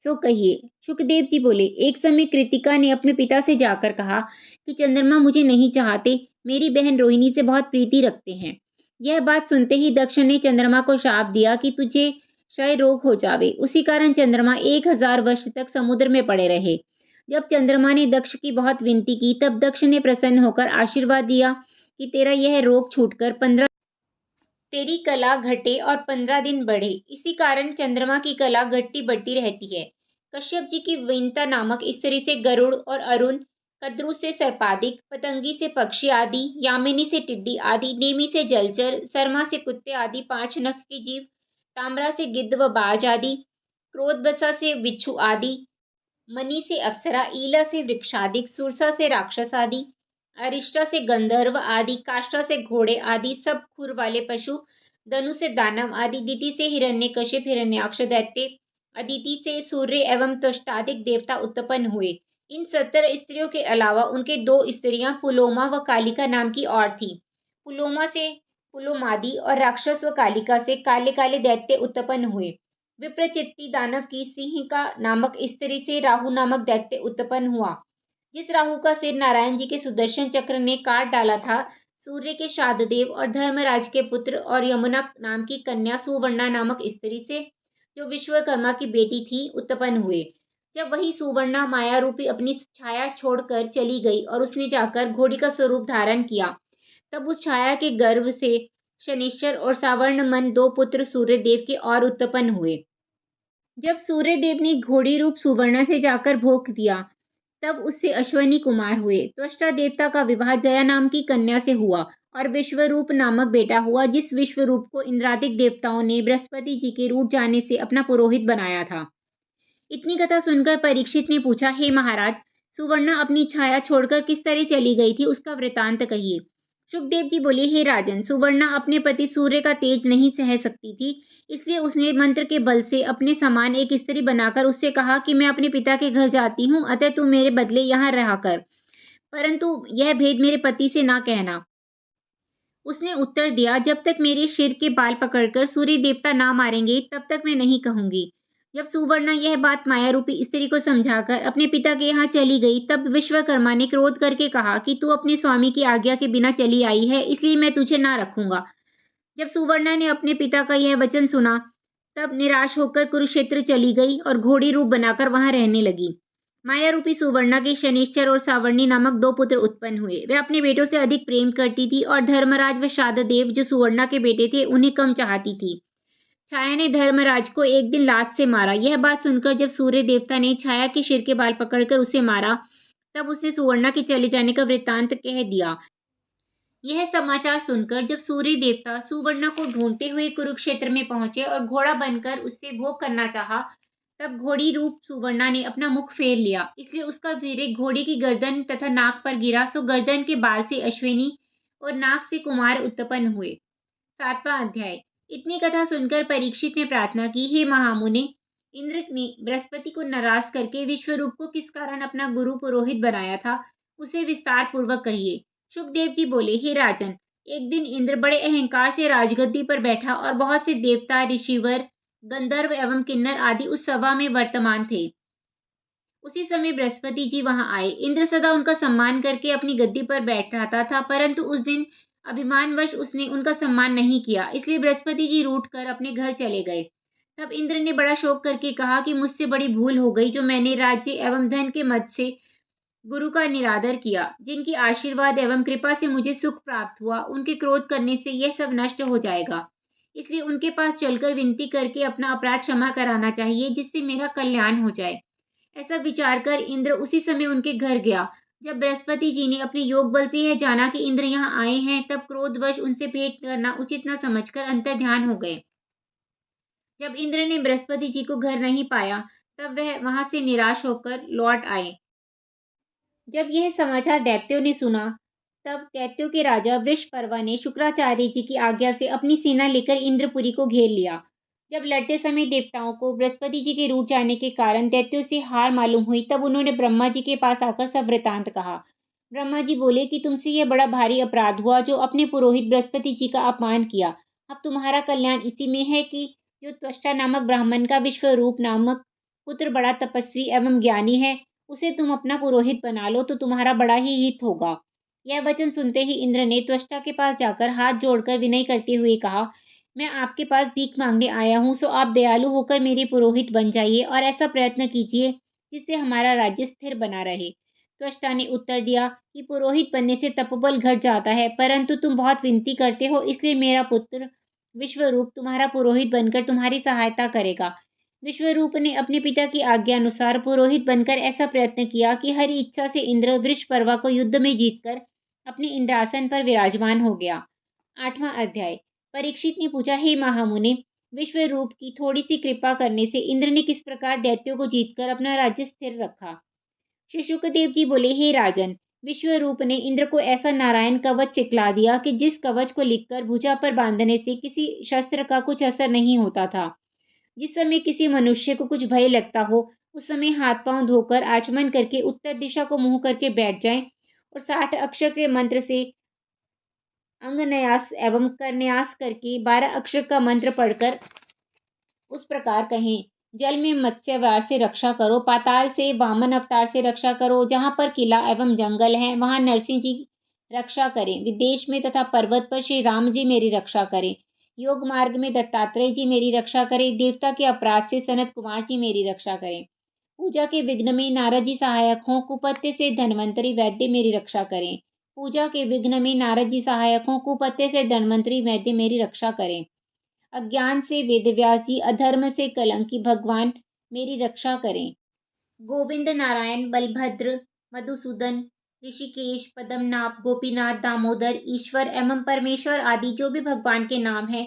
सो कहिए। शुकदेव जी बोले, एक समय कृतिका ने अपने पिता से जाकर कहा कि चंद्रमा मुझे नहीं चाहते, मेरी बहन रोहिणी से बहुत प्रीति रखते हैं। यह बात सुनते ही दक्ष ने चंद्रमा को शाप दिया कि तुझे क्षय रोग हो जावे। उसी कारण चंद्रमा 1000 वर्ष तक समुद्र में पड़े रहे। जब चंद्रमा ने दक्ष की बहुत विनती की, तब दक्ष ने प्रसन्न होकर आशीर्वाद दिया कि तेरा यह रोग छूटकर 15 तेरी कला घटे और 15 दिन बढ़े। इसी कारण चंद्रमा की कला घटती बढ़ती रहती है। कश्यप जी की विनता नामक स्त्री से गरुड़ और अरुण, कद्रु से सर्पादिक, पतंगी से पक्षी आदि, यामिनी से टिड्डी आदि, नेमी से जलचर, सरमा से कुत्ते आदि 5 नख के जीव, ताम्रा से गिद्ध व बाज आदि, क्रोधबसा से बिच्छू आदि, मणि से अप्सरा, ईला से वृक्षादिक, सुरसा से राक्षस आदि, अरिष्टा से गंधर्व आदि, काष्ठा से घोड़े आदि सब खुर वाले पशु, धनु से दानव आदि, दिति से हिरण्यकशिप, हिरण्याक्ष दैत्य, अदिति से सूर्य एवं त्वष्टादिक देवता उत्पन्न हुए। इन 70 स्त्रियों के अलावा उनके 2 स्त्रियां पुलोमा व कालिका नाम की और थी। पुलोमा से पुलोमादि और राक्षस व कालिका से काले काले दैत्य उत्पन्न हुए। विप्रचित्ति दानव की सिंहिका नामक स्त्री से राहु नामक दैत्य उत्पन्न हुआ। जिस राहु का सिर नारायण जी के सुदर्शन चक्र ने काट डाला था, सूर्य के शाददेव और धर्मराज के पुत्र और यमुना नाम की कन्या सुवर्णा नामक स्त्री से, जो विश्वकर्मा की बेटी थी, उत्पन्न हुए। जब वही सुवर्णा माया रूपी अपनी छाया छोड़कर चली गई और उसने जाकर घोड़ी का स्वरूप धारण किया, तब उस छाया के गर्भ से शनिश्चर और सावर्णमन 2 पुत्र सूर्यदेव के और उत्पन्न हुए। जब सूर्यदेव ने घोड़ी रूप सुवर्णा से जाकर भोग दिया, तब उससे अश्वनी कुमार हुए। त्वष्टा देवता का विवाह जया नाम की कन्या से हुआ और विश्वरूप नामक बेटा हुआ, जिस विश्वरूप को इंद्रादिक देवताओं ने बृहस्पति जी के रूठ जाने से अपना पुरोहित बनाया था। इतनी कथा सुनकर परीक्षित ने पूछा, हे महाराज, सुवर्णा अपनी छाया छोड़कर किस तरह चली गई थी, उसका वृतांत कहिए। सुखदेव जी बोले, हे राजन, सुवर्णा अपने पति सूर्य का तेज नहीं सह सकती थी, इसलिए उसने मंत्र के बल से अपने समान एक स्त्री बनाकर उससे कहा कि मैं अपने पिता के घर जाती हूँ, अतः तू मेरे बदले यहाँ रहा कर, परंतु यह भेद मेरे पति से ना कहना। उसने उत्तर दिया, जब तक मेरे सिर के बाल पकड़कर सूर्य देवता ना मारेंगे, तब तक मैं नहीं कहूंगी। जब सुवर्णा यह बात माया रूपी स्त्री को समझाकर अपने पिता के यहाँ चली गई, तब विश्वकर्मा ने क्रोध करके कहा कि तू अपने स्वामी की आज्ञा के बिना चली आई है, इसलिए मैं तुझे ना रखूंगा। जब सुवर्णा ने अपने पिता का यह वचन सुना, तब निराश होकर कुरुक्षेत्र चली गई और घोड़ी रूप बनाकर वहां रहने लगी। माया रूपी सुवर्णा के शनिश्चर और सावर्णी नामक 2 पुत्र उत्पन्न हुए। वे अपने बेटों से अधिक प्रेम करती थी और धर्मराज व शाददेव, जो सुवर्णा के बेटे थे, उन्हें कम चाहती थी। छाया ने धर्मराज को एक दिन लात से मारा। यह बात सुनकर जब सूर्य देवता ने छाया के सिर के बाल पकड़कर उसे मारा, तब उसने सुवर्णा के चले जाने का वृत्तांत कह दिया। यह समाचार सुनकर जब सूर्य देवता सुवर्णा को ढूंढते हुए कुरुक्षेत्र में पहुंचे और घोड़ा बनकर उससे भोग करना चाहा, तब घोड़ी रूप सुवर्णा ने अपना मुख फेर लिया। इसलिए उसका वीर्य घोड़े की गर्दन तथा नाक पर गिरा, सो गर्दन के बाल से अश्विनी और नाक से कुमार उत्पन्न हुए। 7वां अध्याय। इतनी कथा सुनकर परीक्षित ने प्रार्थना की, हे महामुने, इंद्र ने बृहस्पति को नाराज करके विश्वरूप को किस कारण अपना गुरु पुरोहित बनाया था, उसे विस्तार पूर्वक कहिए। सुखदेव जी बोले, हे राजन, एक दिन इंद्र बड़े अहंकार से राजगद्दी पर बैठा और बहुत से देवता, ऋषिवर, गंधर्व एवं किन्नर आदि उस सभा में वर्तमान थे। उसी समय बृहस्पति जी वहां आए। इंद्र सदा उनका सम्मान करके अपनी गद्दी पर बैठाता था, परंतु उस दिन अभिमानवश उसने उनका सम्मान नहीं किया, इसलिए बृहस्पति जी रूठ कर अपने घर चले गए। तब इंद्र ने बड़ा शोक करके कहा कि मुझसे बड़ी भूल हो गई, जो मैंने राज्य एवं धन के मद से गुरु का निरादर किया। जिनकी आशीर्वाद एवं कृपा से मुझे सुख प्राप्त हुआ, उनके क्रोध करने से यह सब नष्ट हो जाएगा। इसलिए उनके पास चलकर विनती करके अपना अपराध क्षमा कराना चाहिए, जिससे मेरा कल्याण हो जाए। ऐसा विचार कर इंद्र उसी समय उनके घर गया। जब बृहस्पति जी ने अपने योग बल से यह जाना कि इंद्र यहाँ आए हैं, तब क्रोधवश उनसे भेंट करना उचित न समझकर अंतर्ध्यान हो गए। जब इंद्र ने बृहस्पति जी को घर नहीं पाया, तब वह वहां से निराश होकर लौट आए। जब यह समाचार दैत्यों ने सुना, तब दैत्यों के राजा वृषपर्वा ने शुक्राचार्य जी की आज्ञा से अपनी सेना लेकर इंद्रपुरी को घेर लिया। जब लड़ते समय देवताओं को बृहस्पति जी के रूठ जाने के कारण दैत्यों से हार मालूम हुई, तब उन्होंने ब्रह्मा जी के पास आकर सब वृतांत कहा। ब्रह्मा जी बोले कि तुमसे यह बड़ा भारी अपराध हुआ, जो अपने पुरोहित बृहस्पति जी का अपमान किया। अब तुम्हारा कल्याण इसी में है कि जो त्वष्टा नामक ब्राह्मण का विश्वरूप नामक पुत्र बड़ा तपस्वी एवं ज्ञानी है, उसे तुम अपना पुरोहित बना लो, तो तुम्हारा बड़ा ही हित होगा। यह वचन सुनते ही इंद्र ने त्वष्टा के पास जाकर हाथ जोड़कर विनय करते हुए कहा, मैं आपके पास भीख मांगने आया हूँ, सो आप दयालु होकर मेरे पुरोहित बन जाइए और ऐसा प्रयत्न कीजिए जिससे हमारा राज्य स्थिर बना रहे। त्वष्टा ने उत्तर दिया कि पुरोहित बनने से तपोबल घट जाता है, परंतु तुम बहुत विनती करते हो, इसलिए मेरा पुत्र विश्वरूप तुम्हारा पुरोहित बनकर तुम्हारी सहायता करेगा। विश्वरूप ने अपने पिता की आज्ञा अनुसार पुरोहित बनकर ऐसा प्रयत्न किया कि हरी इच्छा से इंद्र वृषपर्वा को युद्ध में जीतकर अपने इंद्रासन पर विराजमान हो गया। 8वां अध्याय। परीक्षित ने पूछा, हे महामुने, विश्वरूप की थोड़ी सी कृपा करने से इंद्र ने किस प्रकार दैत्यों को जीतकर अपना राज्य स्थिर रखा। श्री शुकदेव जी बोले, हे राजन, विश्वरूप ने इंद्र को ऐसा नारायण कवच सिखला दिया कि जिस कवच को लिखकर भुजा पर बांधने से किसी शस्त्र का कुछ असर नहीं होता था। जिस समय किसी मनुष्य को कुछ भय लगता हो, उस समय हाथ पांव धोकर आचमन करके उत्तर दिशा को मुंह करके बैठ जाएं और 60 अक्षर के मंत्र से अंगन्यास एवं करन्यास करके 12 अक्षर का मंत्र पढ़कर उस प्रकार कहें, जल में मत्स्यवार से रक्षा करो, पाताल से वामन अवतार से रक्षा करो, जहाँ पर किला एवं जंगल है वहाँ नरसिंह जी रक्षा करें, विदेश में तथा पर्वत पर श्री राम जी मेरी रक्षा करें, योग मार्ग में दत्तात्रेय जी मेरी रक्षा करें, देवता के अपराध से सनत कुमार जी मेरी रक्षा करें, पूजा के विघ्न में नारद जी सहायक हों, कुपत्य से धन्वंतरी वैद्य मेरी रक्षा करें, पूजा के विघ्न में नारद जी सहायक हों, कुपत्य से धन्वंतरी वैद्य मेरी रक्षा करें, अज्ञान से वेदव्यास जी, अधर्म से कलंकी भगवान मेरी रक्षा करें, गोविंद नारायण बलभद्र मधुसूदन ऋषिकेश पद्मनाभ गोपीनाथ दामोदर ईश्वर एवं परमेश्वर आदि जो भी भगवान के नाम है,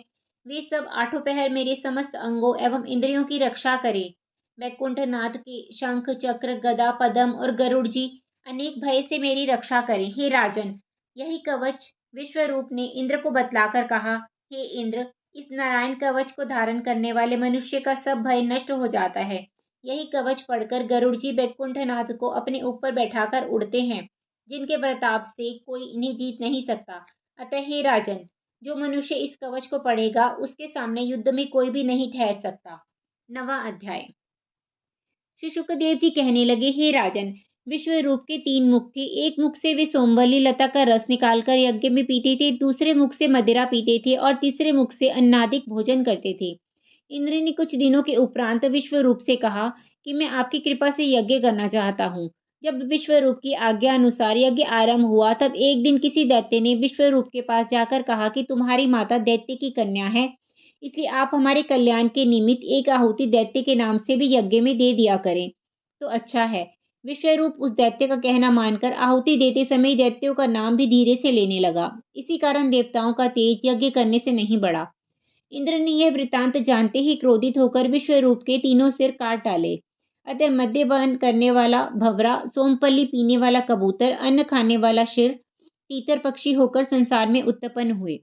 वे सब आठों पहर मेरे समस्त अंगों एवं इंद्रियों की रक्षा करें। वैकुंठनाथ के शंख चक्र गदा पद्म और गरुड़ जी अनेक भय से मेरी रक्षा करें। हे राजन, यही कवच विश्वरूप ने इंद्र को बतलाकर कहा, हे इंद्र, इस नारायण कवच को धारण करने वाले मनुष्य का सब भय नष्ट हो जाता है। यही कवच पढ़कर गरुड़ जी वैकुंठनाथ को अपने ऊपर बैठाकर उड़ते हैं, जिनके प्रताप से कोई इन्हें जीत नहीं सकता। अतः हे राजन, जो मनुष्य इस कवच को पढ़ेगा, उसके सामने युद्ध में कोई भी नहीं ठहर सकता। 9वां अध्याय। श्री शुकदेव जी कहने लगे, हे राजन, विश्वरूप के 3 मुख थे। एक मुख से वे सोमवल्ली लता का रस निकालकर यज्ञ में पीते थे, दूसरे मुख से मदिरा पीते थे और तीसरे मुख से अन्नादिक भोजन करते थे। इंद्र ने कुछ दिनों के उपरांत विश्वरूप से कहा कि मैं आपकी कृपा से यज्ञ करना चाहता हूँ। जब विश्वरूप की आज्ञा अनुसार यज्ञ आरंभ हुआ, तब एक दिन किसी दैत्य ने विश्वरूप के पास जाकर कहा कि तुम्हारी माता दैत्य की कन्या है, इसलिए आप हमारे कल्याण के निमित्त एक आहुति दैत्य के नाम से भी यज्ञ में दे दिया करें तो अच्छा है। विश्वरूप उस दैत्य का कहना मानकर आहुति देते समय दैत्यों का नाम भी धीरे से लेने लगा। इसी कारण देवताओं का तेज यज्ञ करने से नहीं बढ़ा। इंद्र ने यह वृत्तांत जानते ही क्रोधित होकर विश्वरूप के तीनों सिर काट डाले। अतः मद्यपान करने वाला भंवरा, सोमपल्ली पीने वाला कबूतर, अन्न खाने वाला शिर, तीतर पक्षी होकर संसार में उत्पन्न हुए।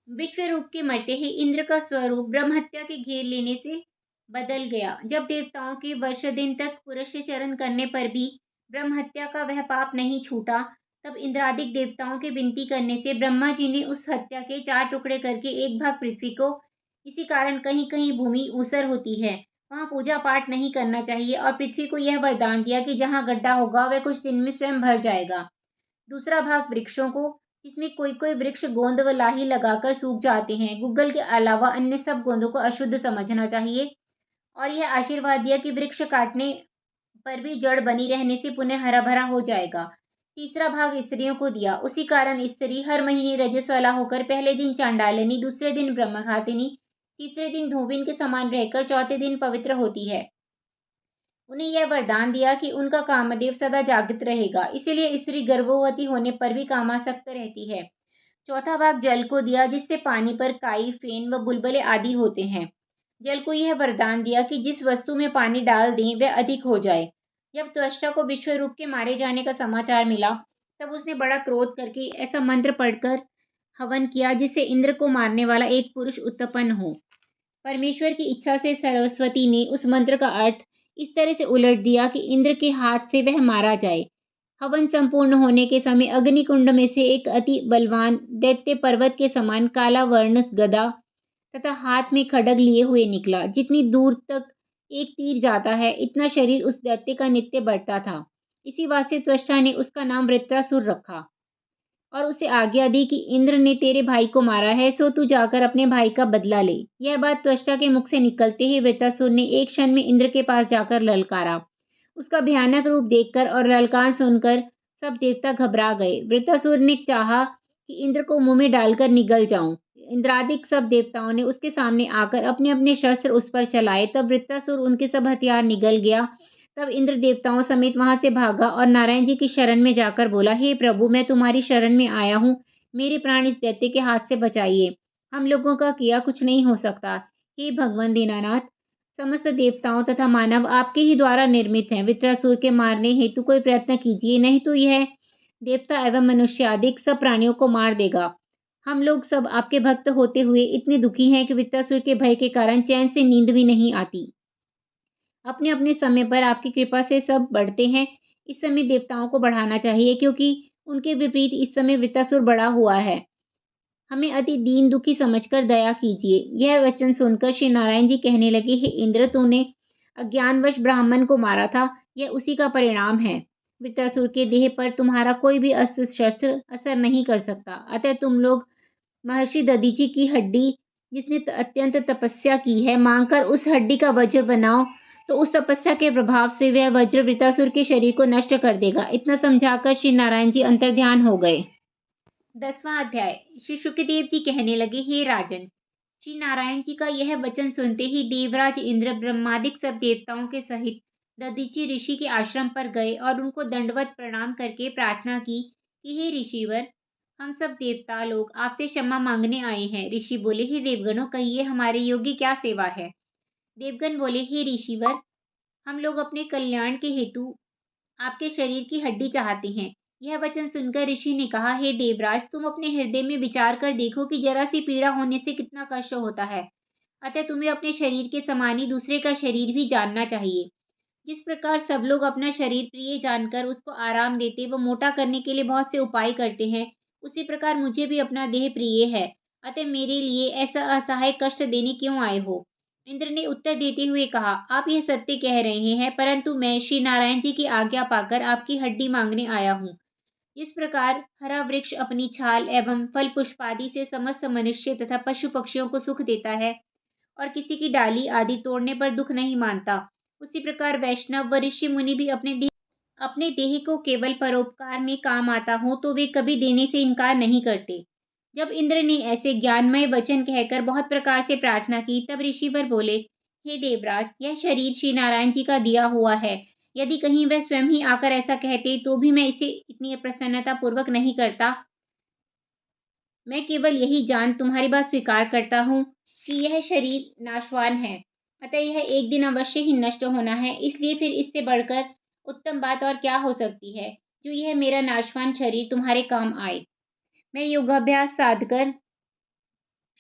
विश्वरूप के मरते ही इंद्र का स्वरूप ब्रह्महत्या के घेर लेने से बदल गया। जब देवताओं के वर्ष दिन तक पुरुषचरण करने पर भी ब्रह्महत्या का वह पाप नहीं छूटा, तब इंद्रादिक देवताओं के विनती करने से ब्रह्मा जी ने उस हत्या के 4 टुकड़े करके एक भाग पृथ्वी को, इसी कारण कहीं कहीं भूमि ऊसर होती है, वहां पूजा पाठ नहीं करना चाहिए, और पृथ्वी को यह वरदान दिया कि जहां गड्ढा होगा वह कुछ दिन में स्वयं भर जाएगा। दूसरा भाग वृक्षों को, जिसमें कोई कोई वृक्ष गोंद व लाही लगाकर सूख जाते हैं, गूगल के अलावा अन्य सब गोंदों को अशुद्ध समझना चाहिए, और यह आशीर्वाद दिया कि वृक्ष काटने पर भी जड़ बनी रहने से पुनः हरा भरा हो जाएगा। तीसरा भाग स्त्रियों को दिया, उसी कारण स्त्री हर महीने रजस्वला होकर पहले दिन चांडालिनी, दूसरे दिन ब्रह्मघातिनी, तीसरे दिन धोबिन के समान रहकर चौथे दिन पवित्र होती है। उन्हें यह वरदान दिया कि उनका कामदेव सदा जागृत रहेगा, इसीलिए स्त्री गर्भवती होने पर भी कामासक्त रहती है। चौथा भाग जल को दिया, जिससे पानी पर काई, फेन व बुलबुले आदि होते हैं। जल को यह वरदान दिया कि जिस वस्तु में पानी डाल दें वह अधिक हो जाए। जब त्वष्टा को विश्वरूप के मारे जाने का समाचार मिला, तब उसने बड़ा क्रोध करके ऐसा मंत्र पढ़कर हवन किया जिससे इंद्र को मारने वाला एक पुरुष उत्पन्न हो। परमेश्वर की इच्छा से सरस्वती ने उस मंत्र का अर्थ इस तरह से उलट दिया कि इंद्र के हाथ से वह मारा जाए। हवन संपूर्ण होने के समय अग्निकुंड में से एक अति बलवान दैत्य पर्वत के समान काला वर्ण गदा तथा हाथ में खड्ग लिए हुए निकला। जितनी दूर तक एक तीर जाता है, इतना शरीर उस दैत्य का नित्य बढ़ता था। इसी वास्ते त्वष्टा ने उसका नाम वृत्रासुर रखा और उसे आज्ञा दी कि इंद्र ने तेरे भाई को मारा है, सो तू जाकर अपने भाई का बदला ले। यह बात त्वष्टा के मुख से निकलते ही वृत्रासुर ने एक क्षण में इंद्र के पास जाकर ललकारा। उसका भयानक रूप देखकर और ललकार सुनकर सब देवता घबरा गए। वृत्रासुर ने चाहा कि इंद्र को मुंह में डालकर निगल जाऊं। इंद्रादिक सब देवताओं ने उसके सामने आकर अपने अपने शस्त्र उस पर चलाए। तब वृत्रासुर उनके सब हथियार निगल गया। तब इंद्र देवताओं समेत वहां से भागा और नारायण जी की शरण में जाकर बोला, हे प्रभु, मैं तुम्हारी शरण में आया हूँ, मेरे प्राण इस दैत्य के हाथ से बचाइए। हम लोगों का किया कुछ नहीं हो सकता। हे भगवान दीनानाथ, समस्त देवताओं तथा मानव आपके ही द्वारा निर्मित हैं। वृत्रासुर के मारने हेतु कोई प्रयत्न कीजिए, नहीं तो यह देवता एवं मनुष्य आदि सब प्राणियों को मार देगा। हम लोग सब आपके भक्त होते हुए इतने दुखी हैं कि वृत्रासुर के भय के कारण चैन से नींद भी नहीं आती। अपने अपने समय पर आपकी कृपा से सब बढ़ते हैं। इस समय देवताओं को बढ़ाना चाहिए, क्योंकि उनके विपरीत इस समय वृत्रासुर बढ़ा हुआ है। हमें अति दीन दुखी समझकर दया कीजिए। यह वचन सुनकर श्री नारायण जी कहने लगे, हे इंद्र, तूने अज्ञानवश ब्राह्मण को मारा था, यह उसी का परिणाम है। वृत्रासुर के देह पर तुम्हारा कोई भी अस्त्र शस्त्र असर नहीं कर सकता। अतः तुम लोग महर्षि दधीचि की हड्डी, जिसने अत्यंत तपस्या की है, मांगकर उस हड्डी का वज्र बनाओ, तो उस तपस्या के प्रभाव से वह वज्र वृत्रासुर के शरीर को नष्ट कर देगा। इतना समझाकर श्री नारायण जी अंतर्ध्यान हो गए। 10वां अध्याय। श्री शुकदेव जी कहने लगे, हे राजन, श्री नारायण जी का यह वचन सुनते ही देवराज इंद्र ब्रह्मादिक सब देवताओं के सहित दधीचि ऋषि के आश्रम पर गए और उनको दंडवत प्रणाम करके प्रार्थना की कि हे ऋषिवर, हम सब देवता लोग आपसे क्षमा मांगने आए हैं। ऋषि बोले, हे देवगणों, कहिए हमारे योग्य क्या सेवा है। देवगण बोले, हे ऋषिवर, हम लोग अपने कल्याण के हेतु आपके शरीर की हड्डी चाहते हैं। यह वचन सुनकर ऋषि ने कहा, हे देवराज, तुम अपने हृदय में विचार कर देखो कि जरा सी पीड़ा होने से कितना कष्ट होता है। अतः तुम्हें अपने शरीर के समान ही दूसरे का शरीर भी जानना चाहिए। जिस प्रकार सब लोग अपना शरीर प्रिय जानकर उसको आराम देते व मोटा करने के लिए बहुत से उपाय करते हैं, उसी प्रकार मुझे भी अपना देह प्रिय है। अतः मेरे लिए ऐसा असहाय कष्ट देने क्यों आए हो। इंद्र ने उत्तर देते हुए कहा, आप यह सत्य कह रहे हैं, परंतु मैं श्री नारायण जी की आज्ञा पाकर आपकी हड्डी मांगने आया हूँ। इस प्रकार हरा वृक्ष अपनी छाल एवं फल पुष्पादि से समस्त मनुष्य तथा पशु पक्षियों को सुख देता है और किसी की डाली आदि तोड़ने पर दुख नहीं मानता, उसी प्रकार वैष्णव व ऋषि मुनि भी अपने देह को केवल परोपकार में काम आता हो तो वे कभी देने से इनकार नहीं करते। जब इंद्र ने ऐसे ज्ञानमय वचन कहकर बहुत प्रकार से प्रार्थना की, तब ऋषिवर बोले, हे देवराज, यह शरीर श्री नारायण जी का दिया हुआ है। यदि कहीं वह स्वयं ही आकर ऐसा कहते तो भी मैं इसे इतनी प्रसन्नतापूर्वक नहीं करता। मैं केवल यही जान तुम्हारी बात स्वीकार करता हूँ कि यह शरीर नाशवान है, अतः यह एक दिन अवश्य ही नष्ट होना है। इसलिए फिर इससे बढ़कर उत्तम बात और क्या हो सकती है जो यह मेरा नाशवान शरीर तुम्हारे काम आए। मैं योगाभ्यास साध कर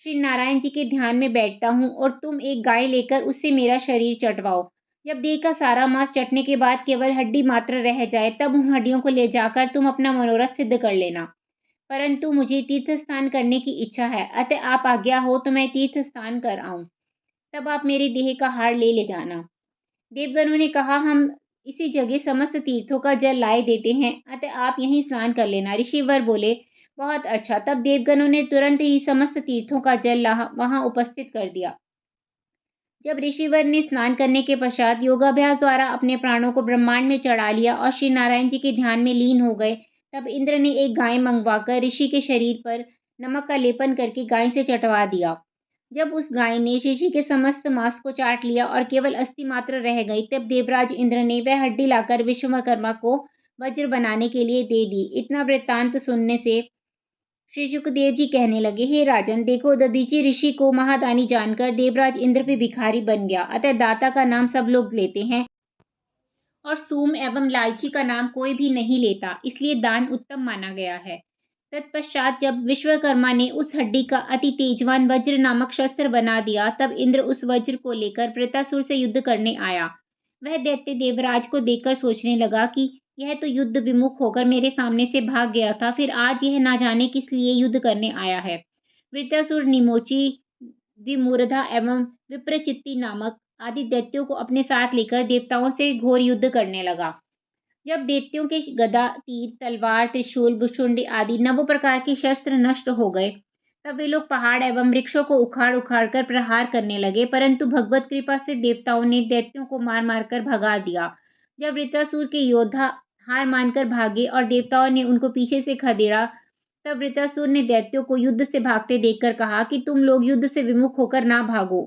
श्री नारायण जी के ध्यान में बैठता हूँ और तुम एक गाय लेकर उससे मेरा शरीर चटवाओ। जब देह का सारा मांस चटने के बाद केवल हड्डी मात्र रह जाए, तब उन हड्डियों को ले जाकर तुम अपना मनोरथ सिद्ध कर लेना। परंतु मुझे तीर्थ स्नान करने की इच्छा है, अतः आप आज्ञा हो तो मैं तीर्थ स्नान कर आऊं। तब आप मेरे देह का हार ले जाना। देवगणों ने कहा, हम इसी जगह समस्त तीर्थों का जल लाए देते हैं, अतः आप यहीं स्नान कर लेना। ऋषिवर बोले, बहुत अच्छा। तब देवगणों ने तुरंत ही समस्त तीर्थों का जल वहां उपस्थित कर दिया। जब ऋषिवर ने स्नान करने के पश्चात योगाभ्यास द्वारा अपने प्राणों को ब्रह्मांड में चढ़ा लिया और श्री नारायण जी के ध्यान में लीन हो गए, तब इंद्र ने एक गाय मंगवाकर ऋषि के शरीर पर नमक का लेपन करके गाय से चटवा दिया। जब उस गाय ने ऋषि के समस्त मांस को चाट लिया और केवल अस्थि मात्र रह गई, तब देवराज इंद्र ने वह हड्डी लाकर विश्वकर्मा को वज्र बनाने के लिए दे दी। इतना वृत्तांत सुनने से श्री सुखदेव जी कहने लगे, हे राजन, देखो, दधीचि ऋषि को महादानी जानकर देवराज इंद्र भी भिखारी बन गया। अतः दाता का नाम सब लोग लेते हैं और सूम एवं लालची का नाम कोई भी नहीं लेता, इसलिए दान उत्तम माना गया है। तत्पश्चात जब विश्वकर्मा ने उस हड्डी का अति तेजवान वज्र नामक शस्त्र बना दिया, तब इंद्र उस वज्र को लेकर वृत्रासुर से युद्ध करने आया। वह दैत्य देवराज को देखकर सोचने लगा कि यह तो युद्ध विमुख होकर मेरे सामने से भाग गया था, फिर आज यह ना जाने किस लिए युद्ध करने आया है। वृत्रासुर निमोची, द्विमूर्धा एवं विप्रचित्ति नामक आदि दैत्यों को अपने साथ लेकर देवताओं से घोर युद्ध करने लगा। जब दैत्यों के गदा, तीर, तलवार, त्रिशूल, भुशुंडी आदि नवों प्रकार के शस्त्र नष्ट हो गए, तब वे लोग पहाड़ एवं वृक्षों को उखाड़ उखाड़ कर प्रहार करने लगे, परंतु भगवत कृपा से देवताओं ने दैत्यों को मार मार कर भगा दिया। जब वृत्रासुर के योद्धा हार मानकर भागे और देवताओं ने उनको पीछे से खदेड़ा, तब वृत्रासुर ने दैत्यों को युद्ध से भागते देखकर कहा कि तुम लोग युद्ध से विमुख होकर ना भागो,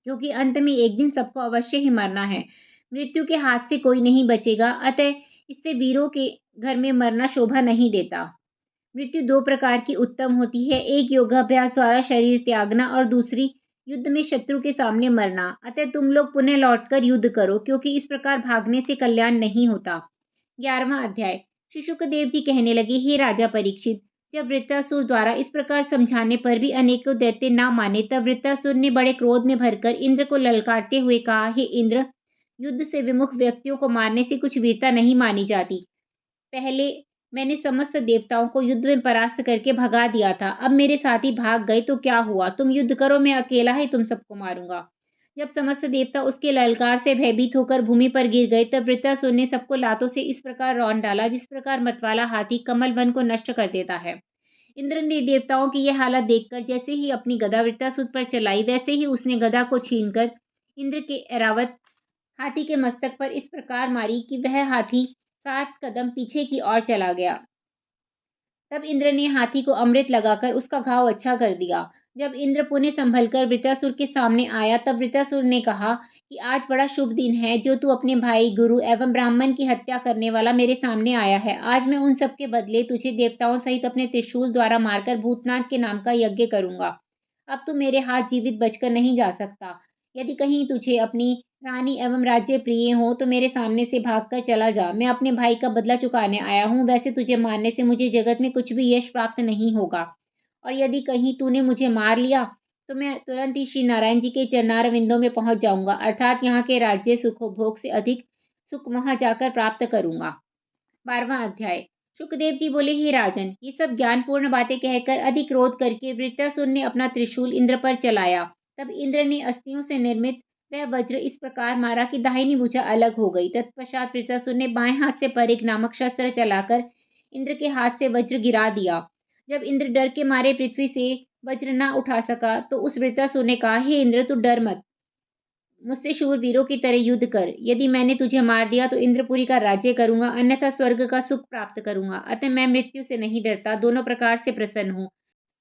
क्योंकि अंत में एक दिन सबको अवश्य ही मरना है। मृत्यु के हाथ से कोई नहीं बचेगा, अतः इससे वीरों के घर में मरना शोभा नहीं देता। मृत्यु दो प्रकार की उत्तम होती है, एक योगाभ्यास द्वारा शरीर त्यागना और दूसरी युद्ध में शत्रु के सामने मरना। अतः तुम लोग पुनः लौटकर युद्ध करो, क्योंकि इस प्रकार भागने से कल्याण नहीं होता। 11वां अध्याय। श्री शुकदेव जी कहने लगे, हे राजा परीक्षित, जब वृत्रासुर द्वारा इस प्रकार समझाने पर भी अनेकों दैत्य ना माने, तब वृत्रासुर ने बड़े क्रोध में भरकर इंद्र को ललकारते हुए कहा, हे इंद्र, युद्ध से विमुख व्यक्तियों को मारने से कुछ वीरता नहीं मानी जाती। पहले मैंने समस्त देवताओं को युद्ध में परास्त करके भगा दिया था, अब मेरे साथी भाग गए तो क्या हुआ? तुम युद्ध करो, मैं अकेला ही तुम सबको मारूंगा। जब समस्त देवता उसके ललकार से भयभीत होकर भूमि पर गिर गए, तब वृत्रासुर ने सबको लातों से इस प्रकार रौंद डाला जिस प्रकार मतवाला हाथी कमल वन को नष्ट कर देता है। इंद्र ने देवताओं की यह हालत देखकर जैसे ही अपनी गदा वृत्रासुर पर चलाई, वैसे ही उसने गदा को छीनकर इंद्र के ऐरावत हाथी के मस्तक पर इस प्रकार मारी कि वह हाथी 7 कदम पीछे की ओर चला गया। तब इंद्र ने हाथी को अमृत लगाकर उसका घाव अच्छा कर दिया। जब इंद्र पुनः संभलकर वृत्रासुर के सामने आया, तब वृत्रासुर ने कहा कि आज बड़ा शुभ दिन है, जो तू अपने भाई, गुरु एवं ब्राह्मण की हत्या करने वाला मेरे सामने आया है। आज मैं उन सब के बदले तुझे देवताओं सहित अपने त्रिशूल द्वारा मारकर भूतनाथ के नाम का यज्ञ करूंगा। अब तू मेरे हाथ जीवित बचकर नहीं जा सकता। यदि कहीं तुझे अपनी रानी एवं राज्य प्रिय हो तो मेरे सामने से भागकर चला जा। मैं अपने भाई का बदला चुकाने आया हूँ। वैसे तुझे मारने से मुझे जगत में कुछ भी यश प्राप्त नहीं होगा, और यदि कहीं तूने मुझे मार लिया तो मैं तुरंत ही श्री नारायण जी के चरणारविंदों में पहुंच जाऊंगा, अर्थात यहाँ के राज्य सुखोभोग से अधिक सुख वहां जाकर प्राप्त करूंगा। 12वां अध्याय। सुखदेव जी बोले, हे राजन, ये सब ज्ञानपूर्ण बातें कहकर अधिक क्रोध करके वृत्रासुर ने अपना त्रिशूल इंद्र पर चलाया। तब इंद्र ने अस्थियों से निर्मित वह वज्र इस प्रकार मारा कि दाहिनी भुजा अलग हो गई। तत्पश्चात वृत्रासुर ने बाएं हाथ से परिघ नामक शस्त्र चलाकर इंद्र के हाथ से वज्र गिरा दिया। जब इंद्र डर के मारे पृथ्वी से वज्र न उठा सका, तो उस वृत्रासुर ने कहा, हे इंद्र, तू डर मत, मुझसे शूरवीरों की तरह युद्ध कर। यदि मैंने तुझे मार दिया तो इंद्रपुरी का राज्य करूंगा, अन्यथा स्वर्ग का सुख प्राप्त करूंगा। अतः मैं मृत्यु से नहीं डरता, दोनों प्रकार से प्रसन्न हूँ।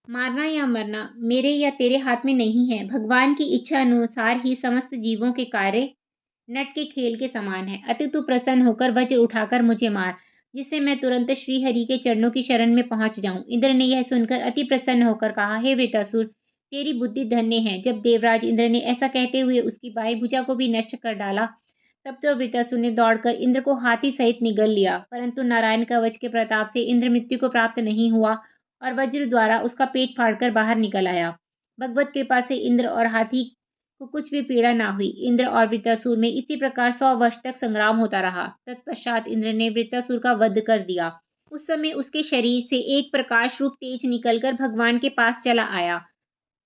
मारना या मरना मेरे या तेरे हाथ में नहीं है। भगवान की इच्छा अनुसार ही समस्त जीवों के कार्य नट के खेल के समान है। अतः तू प्रसन्न होकर वज्र उठाकर मुझे मार, जिससे मैं तुरंत श्रीहरि के चरणों की शरण में पहुंच जाऊं। इंद्र ने यह सुनकर अति प्रसन्न होकर कहा, हे वृत्रासुर, तेरी बुद्धि धन्य है। जब देवराज इंद्र ने ऐसा कहते हुए उसकी बाएं भुजा को भी नष्ट कर डाला, तब तो वृत्रासुर ने दौड़कर इंद्र को हाथी सहित निगल लिया। परंतु नारायण कवच के प्रताप से इंद्र मृत्यु को प्राप्त नहीं हुआ और वज्र द्वारा उसका पेट फाड़कर बाहर निकल आया। भगवत कृपा से इंद्र और हाथी को कुछ भी पीड़ा ना हुई। इंद्र और वृत्रासुर में इसी प्रकार 100 वर्ष तक संग्राम होता रहा। तत्पश्चात इंद्र ने वृत्रासुर का वध कर दिया। उस समय उसके शरीर से एक प्रकाश रूप तेज निकलकर भगवान के पास चला आया।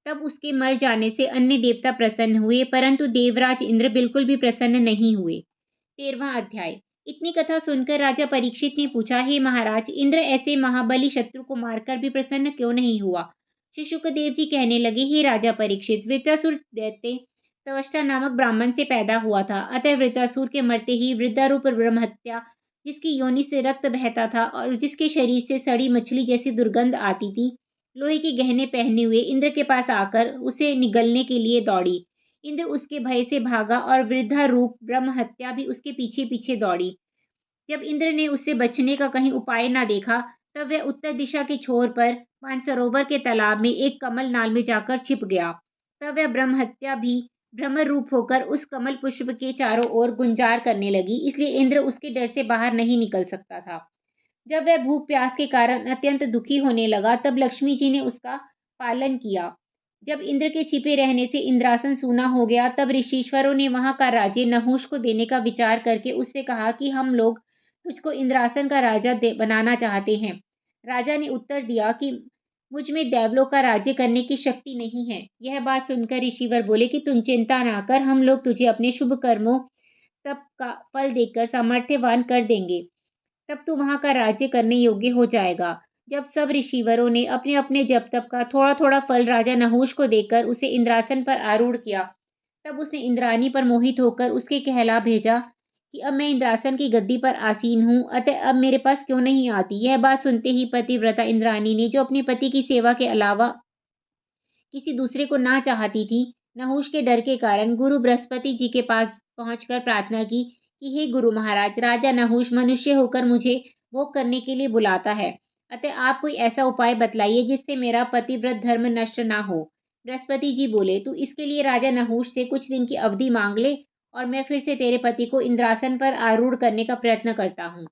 तब उसके मर जाने से अन्य देवता प्रसन्न हुए, परंतु देवराज इंद्र बिल्कुल भी प्रसन्न नहीं हुए। 13वां अध्याय। इतनी कथा सुनकर राजा परीक्षित ने पूछा, हे महाराज, इंद्र ऐसे महाबली शत्रु को मारकर भी प्रसन्न क्यों नहीं हुआ? श्री शुकदेव जी कहने लगे, हे राजा परीक्षित, वृत्रासुर दैत्य त्वष्टा नामक ब्राह्मण से पैदा हुआ था। अतः वृत्रासुर के मरते ही वृद्धारूप ब्रह्महत्या, जिसकी योनि से रक्त बहता था और जिसके शरीर से सड़ी मछली जैसी दुर्गंध आती थी, लोहे के गहने पहने हुए इंद्र के पास आकर उसे निगलने के लिए दौड़ी। इंद्र उसके भय से भागा और वृद्धा रूप ब्रह्म हत्या भी उसके पीछे पीछे दौड़ी। जब इंद्र ने उससे बचने का कहीं उपाय न देखा, तब वह उत्तर दिशा के छोर पर मानसरोवर के तालाब में एक कमल नाल में जाकर छिप गया। तब वह ब्रह्म हत्या भी ब्रह्म रूप होकर उस कमल पुष्प के चारों ओर गुंजार करने लगी, इसलिए इंद्र उसके डर से बाहर नहीं निकल सकता था। जब वह भूख प्यास के कारण अत्यंत दुखी होने लगा, तब लक्ष्मी जी ने उसका पालन किया। जब इंद्र के छिपे रहने से इंद्रासन सूना हो गया, तब ऋषीश्वरों ने वहां का राज्य नहुष को देने का विचार करके उससे कहा कि हम लोग तुझको इंद्रासन का राजा बनाना चाहते हैं। राजा ने उत्तर दिया कि मुझ में देवलोक का राज्य करने की शक्ति नहीं है। यह बात सुनकर ऋषिवर बोले कि तुम चिंता ना कर, हम लोग तुझे अपने शुभ कर्मों तप का फल देकर सामर्थ्यवान कर देंगे। तब तू वहां का राज्य करने योग्य हो जाएगा। जब सब ऋषिवरों ने अपने अपने जप तप का थोड़ा थोड़ा फल राजा नहुष को देकर उसे इंद्रासन पर आरूढ़ किया, तब उसने इंद्रानी पर मोहित होकर उसके कहला भेजा कि अब मैं इंद्रासन की गद्दी पर आसीन हूँ, अतः अब मेरे पास क्यों नहीं आती। यह बात सुनते ही पतिव्रता इंद्रानी ने, जो अपने पति की सेवा के अलावा किसी दूसरे को ना चाहती थी, नहुष के डर के कारण गुरु बृहस्पति जी के पास पहुंचकर प्रार्थना की कि हे गुरु महाराज, राजा नहुष मनुष्य होकर मुझे भोग करने के लिए बुलाता है। अतः आप कोई ऐसा उपाय बतलाइए जिससे मेरा पतिव्रत धर्म नष्ट ना हो। बृहस्पति जी बोले, तू इसके लिए राजा नहुष से कुछ दिन की अवधि मांग ले और मैं फिर से तेरे पति को इंद्रासन पर आरूढ़ करने का प्रयत्न करता हूँ।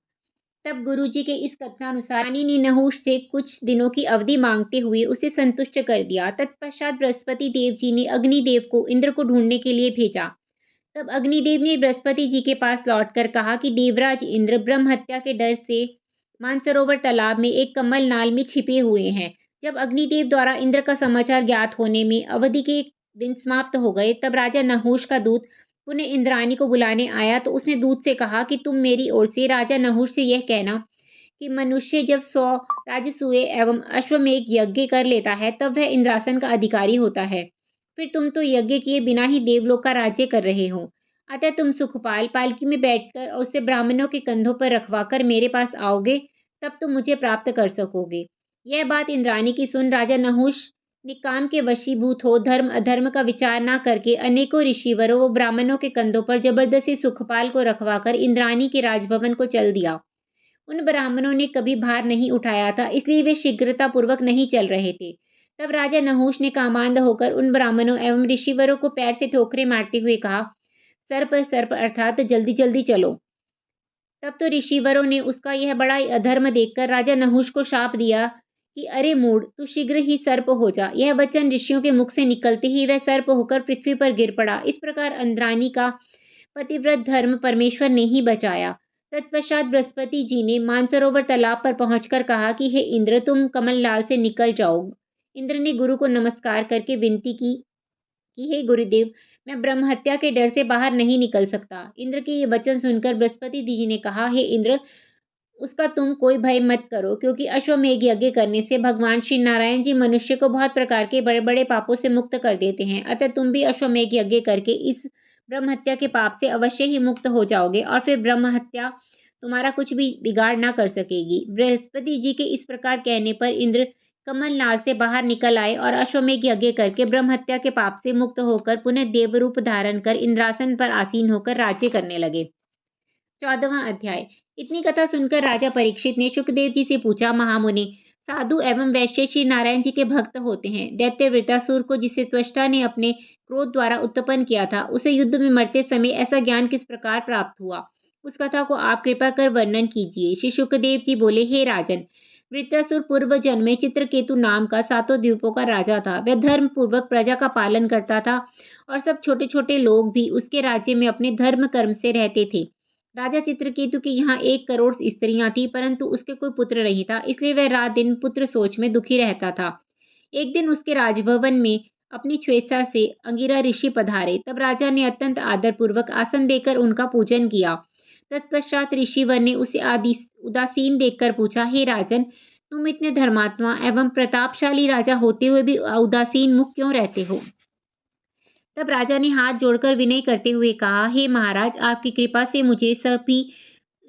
तब गुरुजी के इस कथनानुसार रानी ने नहुष से कुछ दिनों की अवधि मांगते हुए उसे संतुष्ट कर दिया। तत्पश्चात बृहस्पति देव जी ने अग्निदेव को इंद्र को ढूंढने के लिए भेजा। तब अग्निदेव ने बृहस्पति जी के पास लौटकर कहा कि देवराज इंद्र ब्रह्म हत्या के डर से मानसरोवर तालाब में एक कमल नाल में छिपे हुए हैं। जब अग्निदेव द्वारा इंद्र का समाचार ज्ञात होने में अवधि के दिन समाप्त हो गए, तब राजा नहुष का दूत पुनः इंद्राणी को बुलाने आया, तो उसने दूत से कहा कि तुम मेरी ओर से राजा नहुष से यह कहना कि मनुष्य जब 100 राजसूय एवं अश्वमेघ यज्ञ कर लेता है, तब वह इंद्रासन का अधिकारी होता है। फिर तुम तो यज्ञ किए बिना ही देवलोक का राज्य कर रहे हो। अतः तुम सुखपाल पालकी में बैठकर और उसे ब्राह्मणों के कंधों पर रखवाकर मेरे पास आओगे, तब तुम मुझे प्राप्त कर सकोगे। यह बात इंद्राणी की सुन राजा नहुष ने काम के वशीभूत हो धर्म अधर्म का विचार न करके अनेकों ऋषिवरों व ब्राह्मणों के कंधों पर जबरदस्ती सुखपाल को रखवाकर इंद्राणी के राजभवन को चल दिया। उन ब्राह्मणों ने कभी भार नहीं उठाया था, इसलिए वे शीघ्रतापूर्वक नहीं चल रहे थे। तब राजा नहुष ने कामांध होकर उन ब्राह्मणों एवं ऋषिवरों को पैर से ठोकरे मारते हुए कहा, सर्प सर्प अर्थात जल्दी जल्दी चलो। तब तो ऋषिवरों ने उसका यह बड़ा अधर्म देखकर राजा नहुष को शाप दिया कि अरे मूढ़, तू शीघ्र ही सर्प हो जा। यह वचन ऋषियों के मुख से निकलते ही वह सर्प होकर पृथ्वी पर गिर पड़ा। इस प्रकार इंद्राणी का पतिव्रत धर्म परमेश्वर ने ही बचाया। तत्पश्चात बृहस्पति जी ने मानसरोवर तालाब पर पहुंचकर कहा कि हे इंद्र, तुम कमल लाल से निकल जाओ। इंद्र ने गुरु को नमस्कार करके विनती की कि हे गुरुदेव, मैं ब्रह्म हत्या के डर से बाहर नहीं निकल सकता। इंद्र के ये वचन सुनकर बृहस्पति जी ने कहा, हे इंद्र, उसका तुम कोई भय मत करो, क्योंकि अश्वमेघ यज्ञ करने से भगवान श्री नारायण जी मनुष्य को बहुत प्रकार के बड़े बड़े पापों से मुक्त कर देते हैं। अतः तुम भी अश्वमेघ यज्ञ करके इस ब्रह्म हत्या के पाप से अवश्य ही मुक्त हो जाओगे और फिर ब्रह्म हत्या तुम्हारा कुछ भी बिगाड़ ना कर सकेगी। बृहस्पति जी के इस प्रकार कहने पर इंद्र कमल नाल से बाहर निकल आए और अश्वमेघ यज्ञ करके ब्रह्म हत्या के पाप से मुक्त होकर पुनः देव रूप धारण कर इंद्रासन पर आसीन होकर राज्य करने लगे। 14वां अध्याय। इतनी कथा सुनकर राजा परीक्षित ने शुकदेव जी से पूछा, महामुनि, साधु एवं वैश्य श्री नारायण जी के भक्त होते हैं। दैत्य वृतासुर को जिसे त्वष्टा ने अपने क्रोध द्वारा उत्पन्न किया था, उसे युद्ध में मरते समय ऐसा ज्ञान किस प्रकार प्राप्त हुआ, उस कथा को आप कृपा कर वर्णन कीजिए। श्री शुकदेव जी बोले, हे राजन, वृत्रासुर पूर्व जन्म में चित्रकेतु नाम का 7 द्वीपों का राजा था। वह धर्म पूर्वक प्रजा का पालन करता था और सब छोटे छोटे लोग भी उसके राज्य में अपने धर्म कर्म से रहते थे। राजा चित्रकेतु के यहाँ 1 करोड़ स्त्रियां थी, परंतु उसके कोई पुत्र नहीं था, इसलिए वह रात दिन पुत्र सोच में दुखी रहता था। एक दिन उसके राजभवन में अपनी स्वेच्छा से अंगिरा ऋषि पधारे। तब राजा ने अत्यंत आदरपूर्वक आसन देकर उनका पूजन किया। तत्पश्चात ऋषिवर ने उसे आदि उदासीन देखकर पूछा, हे राजन, तुम इतने धर्मात्मा एवं प्रतापशाली राजा होते हुए भी उदासीन मुख क्यों रहते हो? तब राजा ने हाथ जोड़कर विनय करते हुए कहा, हे महाराज, आपकी कृपा से मुझे सभी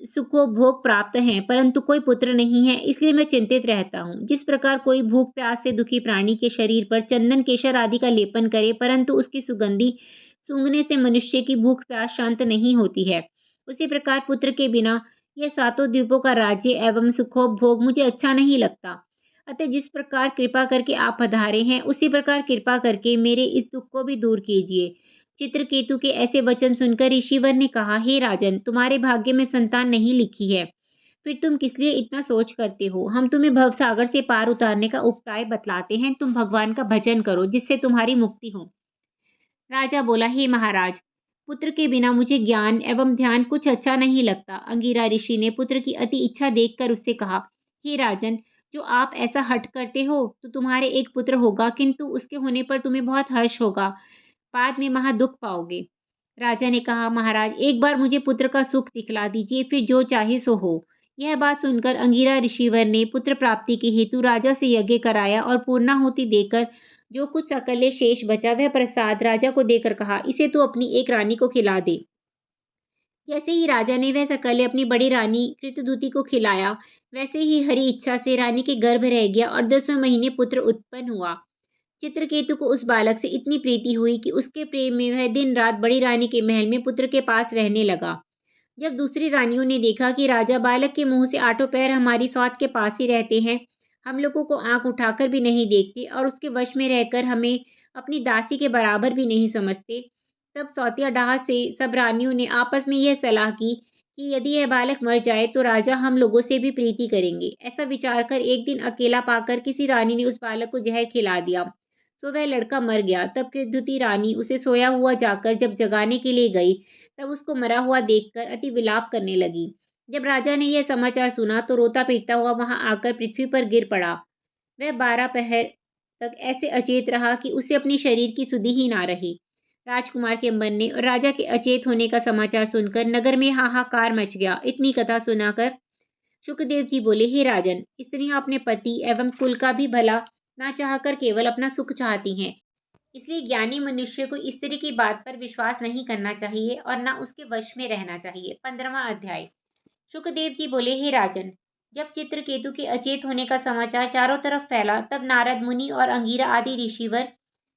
सुखोपभोग प्राप्त हैं, परंतु कोई पुत्र नहीं है, इसलिए मैं चिंतित रहता हूँ। जिस प्रकार कोई भूख प्यास से दुखी प्राणी के शरीर पर चंदन केशर आदि का लेपन करे, परंतु उसकी सुगंधि सूंघने से मनुष्य की भूख प्यास शांत नहीं होती है, उसी प्रकार पुत्र के बिना यह 7 द्वीपों का राज्य एवं सुखोपभोग मुझे अच्छा नहीं लगता। अतः जिस प्रकार कृपा करके आप पधारे हैं, उसी प्रकार कृपा करके मेरे इस दुख को भी दूर कीजिए। चित्रकेतु के ऐसे वचन सुनकर ऋषिवर ने कहा, हे राजन, तुम्हारे भाग्य में संतान नहीं लिखी है, फिर तुम किस लिए इतना सोच करते हो? हम तुम्हें भवसागर से पार उतारने का उपाय बतलाते हैं, तुम भगवान का भजन करो जिससे तुम्हारी मुक्ति हो। राजा बोला, हे महाराज, पुत्र के बिना मुझे ज्ञान एवं ध्यान कुछ अच्छा नहीं लगता। अंगिरा ऋषि ने पुत्र की अति इच्छा देखकर उससे कहा, हे राजन, जो आप ऐसा हठ करते हो तो तुम्हारे एक पुत्र होगा, किंतु उसके होने पर तुम्हें बहुत हर्ष होगा, बाद में महा दुख पाओगे। राजा ने कहा, महाराज, एक बार मुझे पुत्र का सुख दिखला दीजिए, फिर जो चाहे सो हो। यह बात सुनकर अंगिरा ऋषिवर ने पुत्र प्राप्ति के हेतु राजा से यज्ञ कराया और पूर्णाहुति देकर जो कुछ सकल शेष बचा वह प्रसाद राजा को देकर कहा, इसे तो अपनी एक रानी को खिला दे। जैसे ही राजा ने वह सकल अपनी बड़ी रानी कृतदूती को खिलाया, वैसे ही हरी इच्छा से रानी के गर्भ रह गया और 10वें महीने पुत्र उत्पन्न हुआ। चित्रकेतु को उस बालक से इतनी प्रीति हुई कि उसके प्रेम में वह दिन रात बड़ी रानी के महल में पुत्र के पास रहने लगा। जब दूसरी रानियों ने देखा कि राजा बालक के मुंह से 8 पैर हमारी सौत के पास ही रहते हैं, हम लोगों को आंख उठाकर भी नहीं देखते और उसके वश में रहकर हमें अपनी दासी के बराबर भी नहीं समझते, तब सौतिया डाह से सब रानियों ने आपस में यह सलाह की कि यदि यह बालक मर जाए तो राजा हम लोगों से भी प्रीति करेंगे। ऐसा विचार कर एक दिन अकेला पाकर किसी रानी ने उस बालक को जहर खिला दिया, तो वह लड़का मर गया। तब कृतधुती रानी उसे सोया हुआ जाकर जब जगाने के लिए गई, तब उसको मरा हुआ देखकर अति विलाप करने लगी। जब राजा ने यह समाचार सुना तो रोता पीटता हुआ वहां आकर पृथ्वी पर गिर पड़ा। वह 12 पहर तक ऐसे अचेत रहा कि उसे अपने शरीर की सुधि ही ना रही। राजकुमार के मरने और राजा के अचेत होने का समाचार सुनकर नगर में हाहाकार मच गया। इतनी कथा सुनाकर शुकदेव जी बोले, हे राजन, स्त्रियां अपने पति एवं कुल का भी भला ना चाहकर केवल अपना सुख चाहती हैं, इसलिए ज्ञानी मनुष्य को स्त्री की बात पर विश्वास नहीं करना चाहिए और ना उसके वश में रहना चाहिए। 15वां अध्याय। शुकदेव जी बोले, हे राजन, जब चित्रकेतु के अचेत होने का समाचार चारों तरफ फैला, तब नारद मुनि और अंगिरा आदि ऋषिवर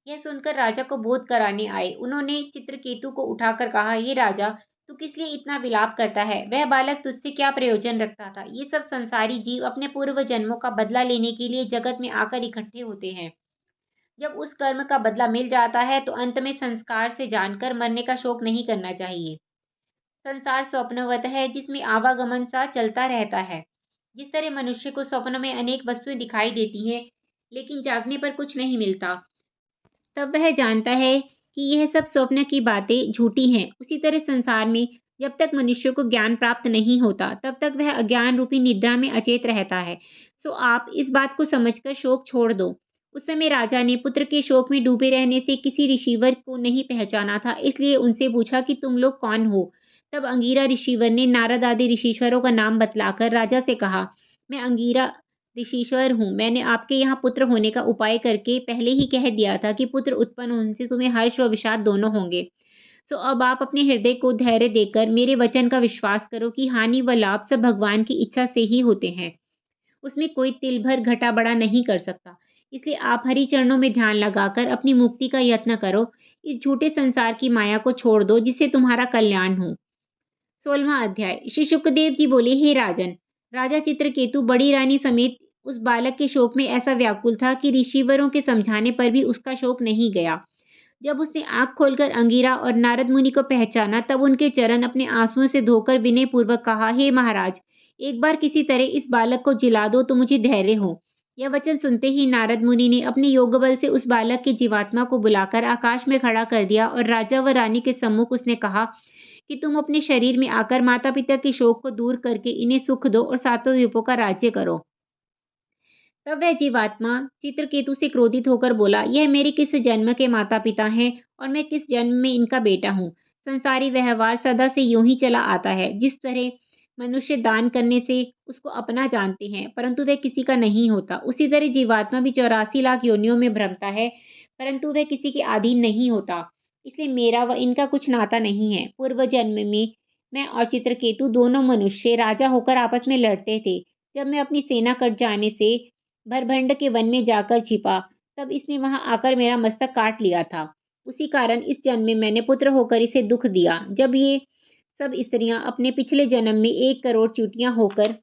यह सुनकर राजा को बोध कराने आए। उन्होंने चित्रकेतु को उठाकर कहा, हे राजा, तू किस लिए इतना विलाप करता है? वह बालक तुझसे क्या प्रयोजन रखता था? ये सब संसारी जीव अपने पूर्व जन्मों का बदला लेने के लिए जगत में आकर इकट्ठे होते हैं। जब उस कर्म का बदला मिल जाता है तो अंत में संस्कार से जानकर मरने का शोक नहीं करना चाहिए। संसार स्वप्नवत है, जिसमें आवागमन सा चलता रहता है। जिस तरह मनुष्य को स्वप्न में अनेक वस्तुएं दिखाई देती हैं, लेकिन जागने पर कुछ नहीं मिलता, तब वह जानता है कि यह सब स्वप्न की बातें झूठी हैं। उसी तरह संसार में जब तक मनुष्य को ज्ञान प्राप्त नहीं होता, तब तक वह अज्ञान रूपी निद्रा में अचेत रहता है। सो आप इस बात को समझकर शोक छोड़ दो। उस समय राजा ने पुत्र के शोक में डूबे रहने से किसी ऋषिवर को नहीं पहचाना था, इसलिए उनसे पूछा कि तुम लोग कौन हो? तब अंगिरा ऋषिवर ने नारद आदि ऋषिश्वरों का नाम बतलाकर राजा से कहा, मैं अंगिरा ऋषिश्वर हूँ। मैंने आपके यहाँ पुत्र होने का उपाय करके पहले ही कह दिया था कि पुत्र उत्पन्न होने से तुम्हें हर्ष व विषाद दोनों होंगे। तो अब आप अपने हृदय को धैर्य देकर मेरे वचन का विश्वास करो कि हानि व लाभ सब भगवान की इच्छा से ही होते हैं। उसमें कोई तिल भर घटा बढ़ा नहीं कर सकता। इसलिए आप हरि चरणों में ध्यान लगाकर अपनी मुक्ति का यत्न करो। इस झूठे संसार की माया को छोड़ दो जिससे तुम्हारा कल्याण हो। 16वां अध्याय। श्री शुकदेव जी बोले, हे राजन, राजा चित्रकेतु बड़ी रानी समेत उस बालक के शोक में ऐसा व्याकुल था कि ऋषिवरों के समझाने पर भी उसका शोक नहीं गया। जब उसने आंख खोलकर अंगिरा और नारद मुनि को पहचाना, तब उनके चरण अपने आंसुओं से धोकर विनय पूर्वक कहा, हे महाराज, एक बार किसी तरह इस बालक को जिला दो तो मुझे धैर्य हो। यह वचन सुनते ही नारद मुनि ने अपने योग बल से उस बालक की जीवात्मा को बुलाकर आकाश में खड़ा कर दिया और राजा व रानी के सम्मुख उसने कहा कि तुम अपने शरीर में आकर माता पिता के शोक को दूर करके इन्हें सुख दो और सातों द्वीपों का राज्य करो। तब वह जीवात्मा चित्रकेतु से क्रोधित होकर बोला, यह मेरे किस जन्म के माता पिता हैं और मैं किस जन्म में इनका बेटा हूँ। संसारी व्यवहार सदा से यूं ही चला आता है। जिस तरह मनुष्य दान करने से उसको अपना जानते हैं परंतु वह किसी का नहीं होता, उसी तरह जीवात्मा भी 84 लाख योनियों में भ्रमता है परंतु वह किसी के अधीन नहीं होता। इसलिए मेरा व इनका कुछ नाता नहीं है। पूर्व जन्म में मैं और चित्रकेतु दोनों मनुष्य राजा होकर आपस में लड़ते थे। जब मैं अपनी सेना कट जाने से भरभंड के वन में जाकर छिपा, तब इसने वहां आकर मेरा मस्तक काट लिया था। उसी कारण इस जन्म में मैंने पुत्र होकर इसे दुख दिया। जब ये सब स्त्रियां अपने पिछले जन्म में 1 करोड़ चूटियां होकर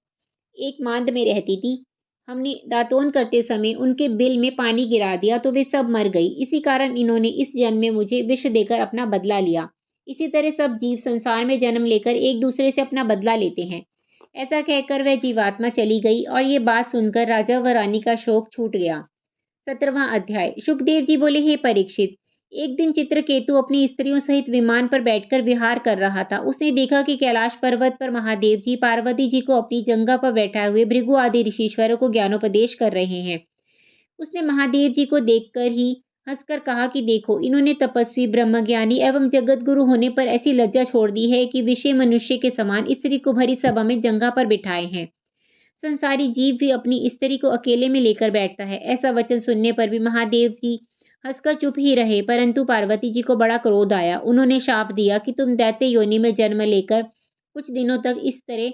एक मांद में रहती थी, हमने दातोन करते समय उनके बिल में पानी गिरा दिया तो वे सब मर गई। इसी कारण इन्होंने इस जन्म में मुझे विष देकर अपना बदला लिया। इसी तरह सब जीव संसार में जन्म लेकर एक दूसरे से अपना बदला लेते हैं। ऐसा कहकर वह जीवात्मा चली गई और ये बात सुनकर राजा व रानी का शोक छूट गया। 17वां अध्याय। शुकदेव जी बोले, हे परीक्षित, एक दिन चित्रकेतु अपनी स्त्रियों सहित विमान पर बैठकर विहार कर रहा था। उसने देखा कि कैलाश पर्वत पर महादेव जी पार्वती जी को अपनी जंगा पर बैठाए हुए भृगु आदि ऋषिश्वरों को ज्ञानोपदेश कर रहे हैं। उसने महादेव जी को देखकर ही हंसकर कहा कि देखो, इन्होंने तपस्वी ब्रह्मज्ञानी एवं जगत गुरु होने पर ऐसी लज्जा छोड़ दी है कि विषय मनुष्य के समान स्त्री को भरी सभा में जंगा पर बिठाए हैं। संसारी जीव भी अपनी स्त्री को अकेले में लेकर बैठता है। ऐसा वचन सुनने पर भी महादेव जी हंसकर चुप ही रहे, परंतु पार्वती जी को बड़ा क्रोध आया। उन्होंने शाप दिया कि तुम दैत्य योनि में जन्म लेकर कुछ दिनों तक इस तरह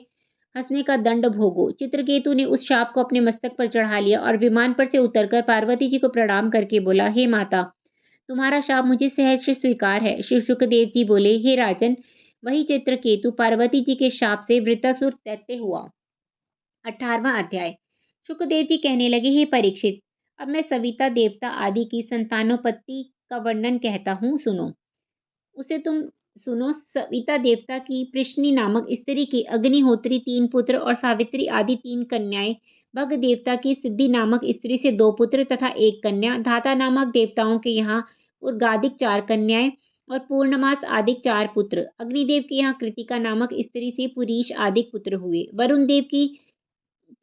हंसने का दंड भोगो। चित्रकेतु ने उस शाप को अपने मस्तक पर चढ़ा लिया और विमान पर से उतरकर पार्वती जी को प्रणाम करके बोला, हे माता, तुम्हारा शाप मुझे सहर्ष स्वीकार है। श्री शुकदेव जी बोले, हे राजन, वही चित्रकेतु पार्वती जी के शाप से वृत्तासुर दैत्य हुआ। 18वां अध्याय। शुकदेव जी कहने लगे, हे परीक्षित, अब मैं सविता देवता आदि की संतानोपत्ति का वर्णन कहता हूँ, सुनो। उसे तुम सुनो। सविता देवता की पृश्नी नामक स्त्री के अग्निहोत्री 3 पुत्र और सावित्री आदि 3 कन्याएं, भग देवता की सिद्धि नामक स्त्री से 2 पुत्र तथा 1 कन्या, धाता नामक देवताओं के यहाँ उर्गादिक 4 कन्याएं और पूर्णमास आदिक 4 पुत्र, अग्निदेव के यहाँ कृतिका नामक स्त्री से पुरीश आदिक पुत्र हुए। वरुण देव की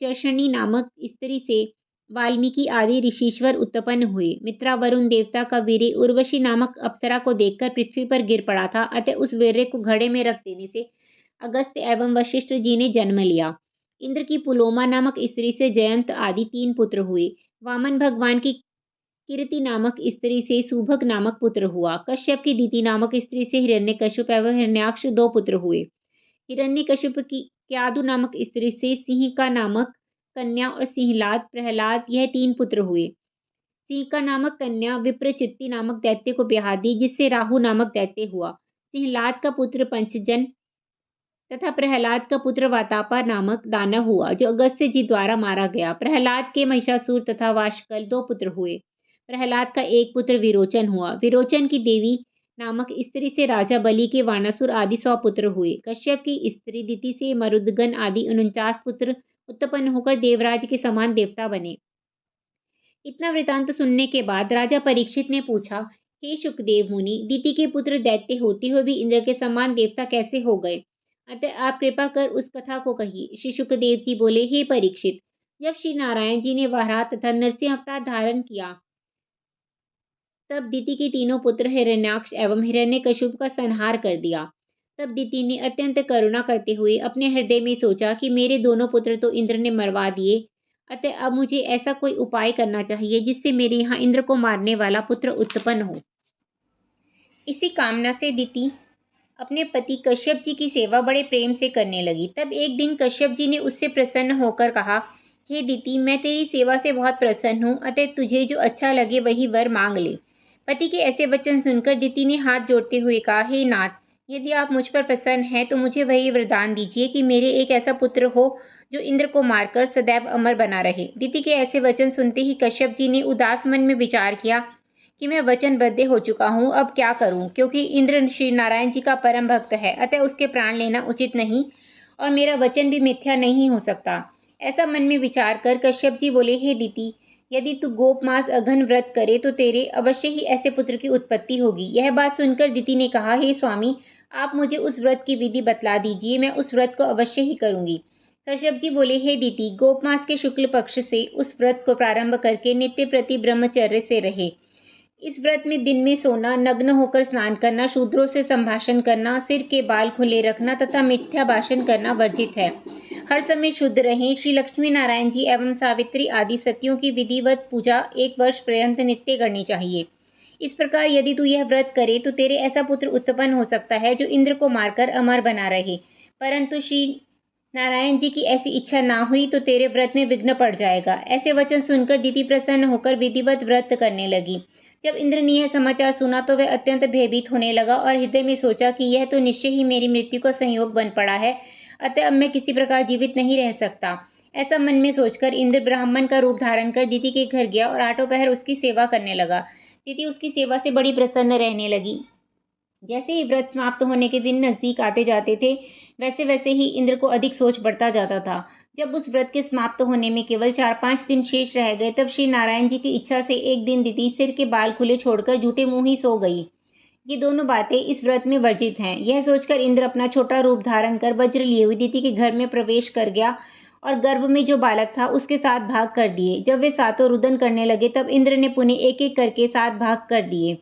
चर्षणी नामक स्त्री से वाल्मीकि आदि ऋषीश्वर उत्पन्न हुए। मित्रा वरुण देवता का वीर्य उर्वशी नामक अप्सरा को देखकर पृथ्वी पर गिर पड़ा था, अतः उस वीर्य को घड़े में रख देने से अगस्त्य एवं वशिष्ठ जी ने जन्म लिया। इंद्र की पुलोमा नामक स्त्री से जयंत आदि 3 पुत्र हुए। वामन भगवान की कीर्ति नामक स्त्री से सुभग नामक पुत्र हुआ। कश्यप की दीति नामक स्त्री से हिरण्यकश्यप एवं हिरण्याक्ष 2 पुत्र हुए। हिरण्यकशिप की क्यादु नामक स्त्री से सिंहिका नामक कन्या और सिंहलाद प्रहलाद यह 3 पुत्र हुए। सिंहिका नामक कन्या विप्रचित्ति नामक दैत्य को ब्याह दी, जिससे राहु नामक दैत्य हुआ। सिंहलाद का पुत्र पंचजन तथा प्रहलाद का पुत्र वातापा नामक दानव हुआ, जो अगस्त्य जी द्वारा मारा गया। प्रहलाद के महिषासुर तथा वाशकल 2 पुत्र हुए। प्रहलाद का 1 पुत्र विरोचन हुआ। विरोचन की देवी नामक स्त्री से राजा बलि के वानासुर आदि 100 पुत्र हुए। कश्यप की स्त्री दिति से मरुदगन आदि 49 पुत्र उत्पन्न होकर देवराज के समान देवता बने। इतना वृतांत सुनने के बाद राजा परीक्षित ने पूछा, हे शुकदेव मुनि, दिति के पुत्र दैत्य होते हुए भी इंद्र के समान देवता कैसे हो गए? अतः आप कृपा कर उस कथा को कहिए। श्री शुकदेव जी बोले, हे परीक्षित, जब श्री नारायण जी ने वाराह तथा नरसिंह अवतार धारण किया, तब दिति के तीनों पुत्र हिरण्याक्ष एवं हिरण्यकशिपु का संहार कर दिया। तब दिति ने अत्यंत करुणा करते हुए अपने हृदय में सोचा कि मेरे दोनों पुत्र तो इंद्र ने मरवा दिए, अतः अब मुझे ऐसा कोई उपाय करना चाहिए जिससे मेरे यहाँ इंद्र को मारने वाला पुत्र उत्पन्न हो। इसी कामना से दिति अपने पति कश्यप जी की सेवा बड़े प्रेम से करने लगी। तब एक दिन कश्यप जी ने उससे प्रसन्न होकर कहा हे दीति, मैं तेरी सेवा से बहुत प्रसन्न हूँ, अतः तुझे जो अच्छा लगे वही वर मांग ले। पति के ऐसे वचन सुनकर दीति ने हाथ जोड़ते हुए कहा, हे नाथ, यदि आप मुझ पर प्रसन्न हैं तो मुझे वही वरदान दीजिए कि मेरे एक ऐसा पुत्र हो जो इंद्र को मारकर सदैव अमर बना रहे। दीति के ऐसे वचन सुनते ही कश्यप जी ने उदास मन में विचार किया कि मैं वचनबद्ध हो चुका हूँ, अब क्या करूँ, क्योंकि इंद्र श्री नारायण जी का परम भक्त है, अतः उसके प्राण लेना उचित नहीं और मेरा वचन भी मिथ्या नहीं हो सकता। ऐसा मन में विचार कर कश्यप जी बोले, हे दीति, यदि तू गोप मास अघन व्रत करे तो तेरे अवश्य ही ऐसे पुत्र की उत्पत्ति होगी। यह बात सुनकर दीति ने कहा, हे स्वामी, आप मुझे उस व्रत की विधि बतला दीजिए, मैं उस व्रत को अवश्य ही करूंगी। कश्यप जी बोले, हे दीति, गोप मास के शुक्ल पक्ष से उस व्रत को प्रारंभ करके नित्य प्रति ब्रह्मचर्य से रहे। इस व्रत में दिन में सोना, नग्न होकर स्नान करना, शूद्रों से संभाषण करना, सिर के बाल खुले रखना तथा मिथ्या भाषण करना वर्जित है। हर समय शुद्ध रहें। श्री लक्ष्मी नारायण जी एवं सावित्री आदि सतियों की विधिवत पूजा 1 वर्ष पर्यंत नित्य करनी चाहिए। इस प्रकार यदि तू यह व्रत करे तो तेरे ऐसा पुत्र उत्पन्न हो सकता है जो इंद्र को मारकर अमर बना रहे। परंतु श्री नारायण जी की ऐसी इच्छा ना हुई तो तेरे व्रत में विघ्न पड़ जाएगा। ऐसे वचन सुनकर दीति प्रसन्न होकर विधिवत व्रत करने लगी। जब इंद्र ने यह समाचार सुना तो वह अत्यंत भयभीत होने लगा और हृदय में सोचा कि यह तो निश्चय ही मेरी मृत्यु का संयोग बन पड़ा है, अतः अब मैं किसी प्रकार जीवित नहीं रह सकता। ऐसा मन में सोचकर इंद्र ब्राह्मण का रूप धारण कर दीति के घर गया और 8 पहर उसकी सेवा करने लगा। दीति उसकी सेवा से बड़ी प्रसन्न रहने लगी। जैसे ही व्रत समाप्त होने के दिन नजदीक आते जाते थे, वैसे वैसे ही इंद्र को अधिक सोच बढ़ता जाता था। जब उस व्रत के समाप्त होने में केवल 4-5 दिन शेष रह गए, तब श्री नारायण जी की इच्छा से एक दिन दीति सिर के बाल खुले छोड़कर झूठे मुंह ही सो गई। ये दोनों बातें इस व्रत में वर्जित हैं। यह सोचकर इंद्र अपना छोटा रूप धारण कर वज्र लिए हुए दीति के घर में प्रवेश कर गया और गर्भ में जो बालक था उसके 7 भाग कर दिए। जब वे सातों रुदन करने लगे तब इंद्र ने पुनः एक एक करके 7 भाग कर दिए,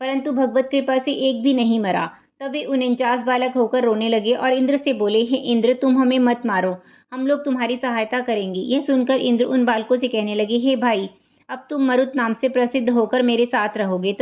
परंतु भगवत कृपा से एक भी नहीं मरा। तब वे 49 बालक होकर रोने लगे और इंद्र से बोले, हे इंद्र, तुम हमें मत मारो, हम लोग तुम्हारी सहायता करेंगे। यह सुनकर इंद्र उन बालकों से कहने लगे, हे भाई, अब तुम मरुत नाम से प्रसिद्ध होकर मेरे साथ रहोगे।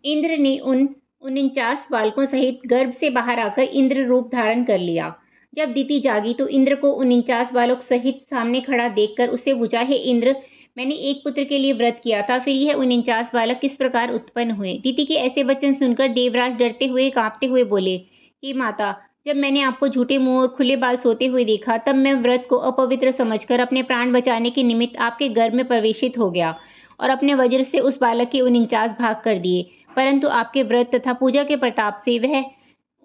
इंद्र ने उन 49 बालकों सहित गर्भ से बाहर आकर इंद्र रूप धारण कर लिया। जब दीति जागी तो इंद्र को 49 बालक सहित सामने खड़ा देखकर उससे पूछा, हे इंद्र, मैंने एक पुत्र के लिए व्रत किया था, फिर यह 49 बालक किस प्रकार उत्पन्न हुए? दीति के ऐसे वचन सुनकर देवराज डरते हुए कांपते हुए बोले, हे माता, जब मैंने आपको झूठे मुंह और खुले बाल सोते हुए देखा तब मैं व्रत को अपवित्र समझकर अपने प्राण बचाने के निमित्त आपके गर्भ में प्रवेशित हो गया और अपने वज्र से उस बालक के 49 भाग कर दिए। परंतु आपके व्रत तथा पूजा के प्रताप से वह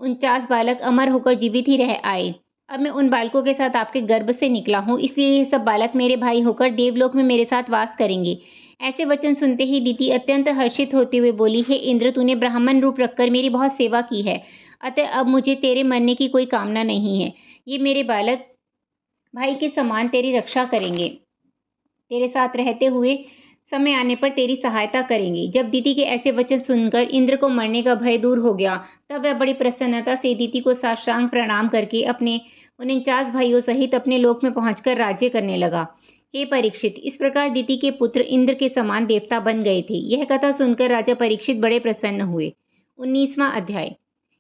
49 बालक अमर होकर जीवित ही रह आए। अब मैं उन बालकों के साथ आपके गर्भ से निकला हूँ, इसलिए ये सब बालक मेरे भाई होकर देवलोक में मेरे साथ वास करेंगे। ऐसे वचन सुनते ही दीति अत्यंत हर्षित होते हुए बोली, हे इंद्र, तूने ब्राह्मण रूप रखकर मेरी बहुत सेवा की है, अतः अब मुझे तेरे मरने की कोई कामना नहीं है। ये मेरे बालक भाई के समान तेरी रक्षा करेंगे, तेरे साथ रहते हुए समय आने पर तेरी सहायता करेंगे। जब दीति के ऐसे वचन सुनकर इंद्र को मरने का भय दूर हो गया, तब वह बड़ी प्रसन्नता से दीति को साष्टांग प्रणाम करके अपने 49 भाइयों सहित अपने लोक में पहुंचकर राज्य करने लगा। हे परीक्षित, इस प्रकार दीति के पुत्र इंद्र के समान देवता बन गए थे। यह कथा सुनकर राजा परीक्षित बड़े प्रसन्न हुए। 19वां अध्याय।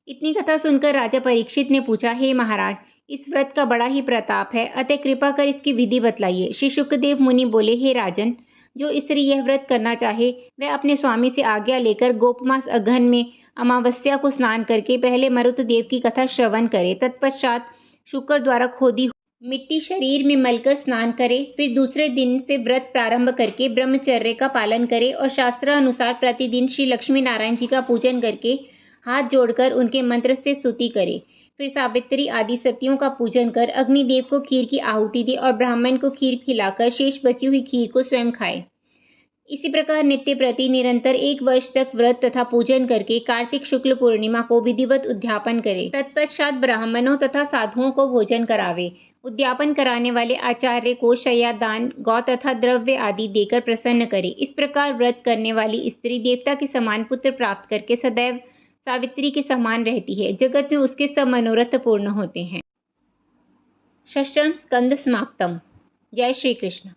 इतनी कथा सुनकर राजा परीक्षित ने पूछा, हे महाराज, इस व्रत का बड़ा ही प्रताप है, अतः कृपा कर इसकी विधि बतलाइए। श्री शुकदेव मुनि बोले, हे राजन, जो स्त्री यह व्रत करना चाहे वह अपने स्वामी से आज्ञा लेकर गोपमास अघन में अमावस्या को स्नान करके पहले मरुत देव की कथा श्रवण करे, तत्पश्चात शुक्र द्वारा खोदी मिट्टी शरीर में मलकर स्नान करे, फिर दूसरे दिन से व्रत प्रारंभ करके ब्रह्मचर्य का पालन करे और शास्त्र अनुसार प्रतिदिन श्री लक्ष्मी नारायण जी का पूजन करके हाथ जोड़कर उनके मंत्र से स्तुति करे। फिर सावित्री आदि सतियों का पूजन कर अग्निदेव को खीर की आहुति दे और ब्राह्मण को खीर खिलाकर शेष बची हुई खीर को स्वयं खाए। इसी प्रकार नित्य प्रति निरंतर 1 वर्ष तक व्रत तथा पूजन करके कार्तिक शुक्ल पूर्णिमा को विधिवत उद्यापन करे। तत्पश्चात ब्राह्मणों तथा साधुओं को भोजन करावे। उद्यापन कराने वाले आचार्य को शय्या दान, गौ तथा द्रव्य आदि देकर प्रसन्न करे। इस प्रकार व्रत करने वाली स्त्री देवता के समान पुत्र प्राप्त करके सदैव सावित्री के समान रहती है। जगत में उसके सब मनोरथ पूर्ण होते हैं। षष्ठम स्कंद समाप्तम। जय श्री कृष्ण।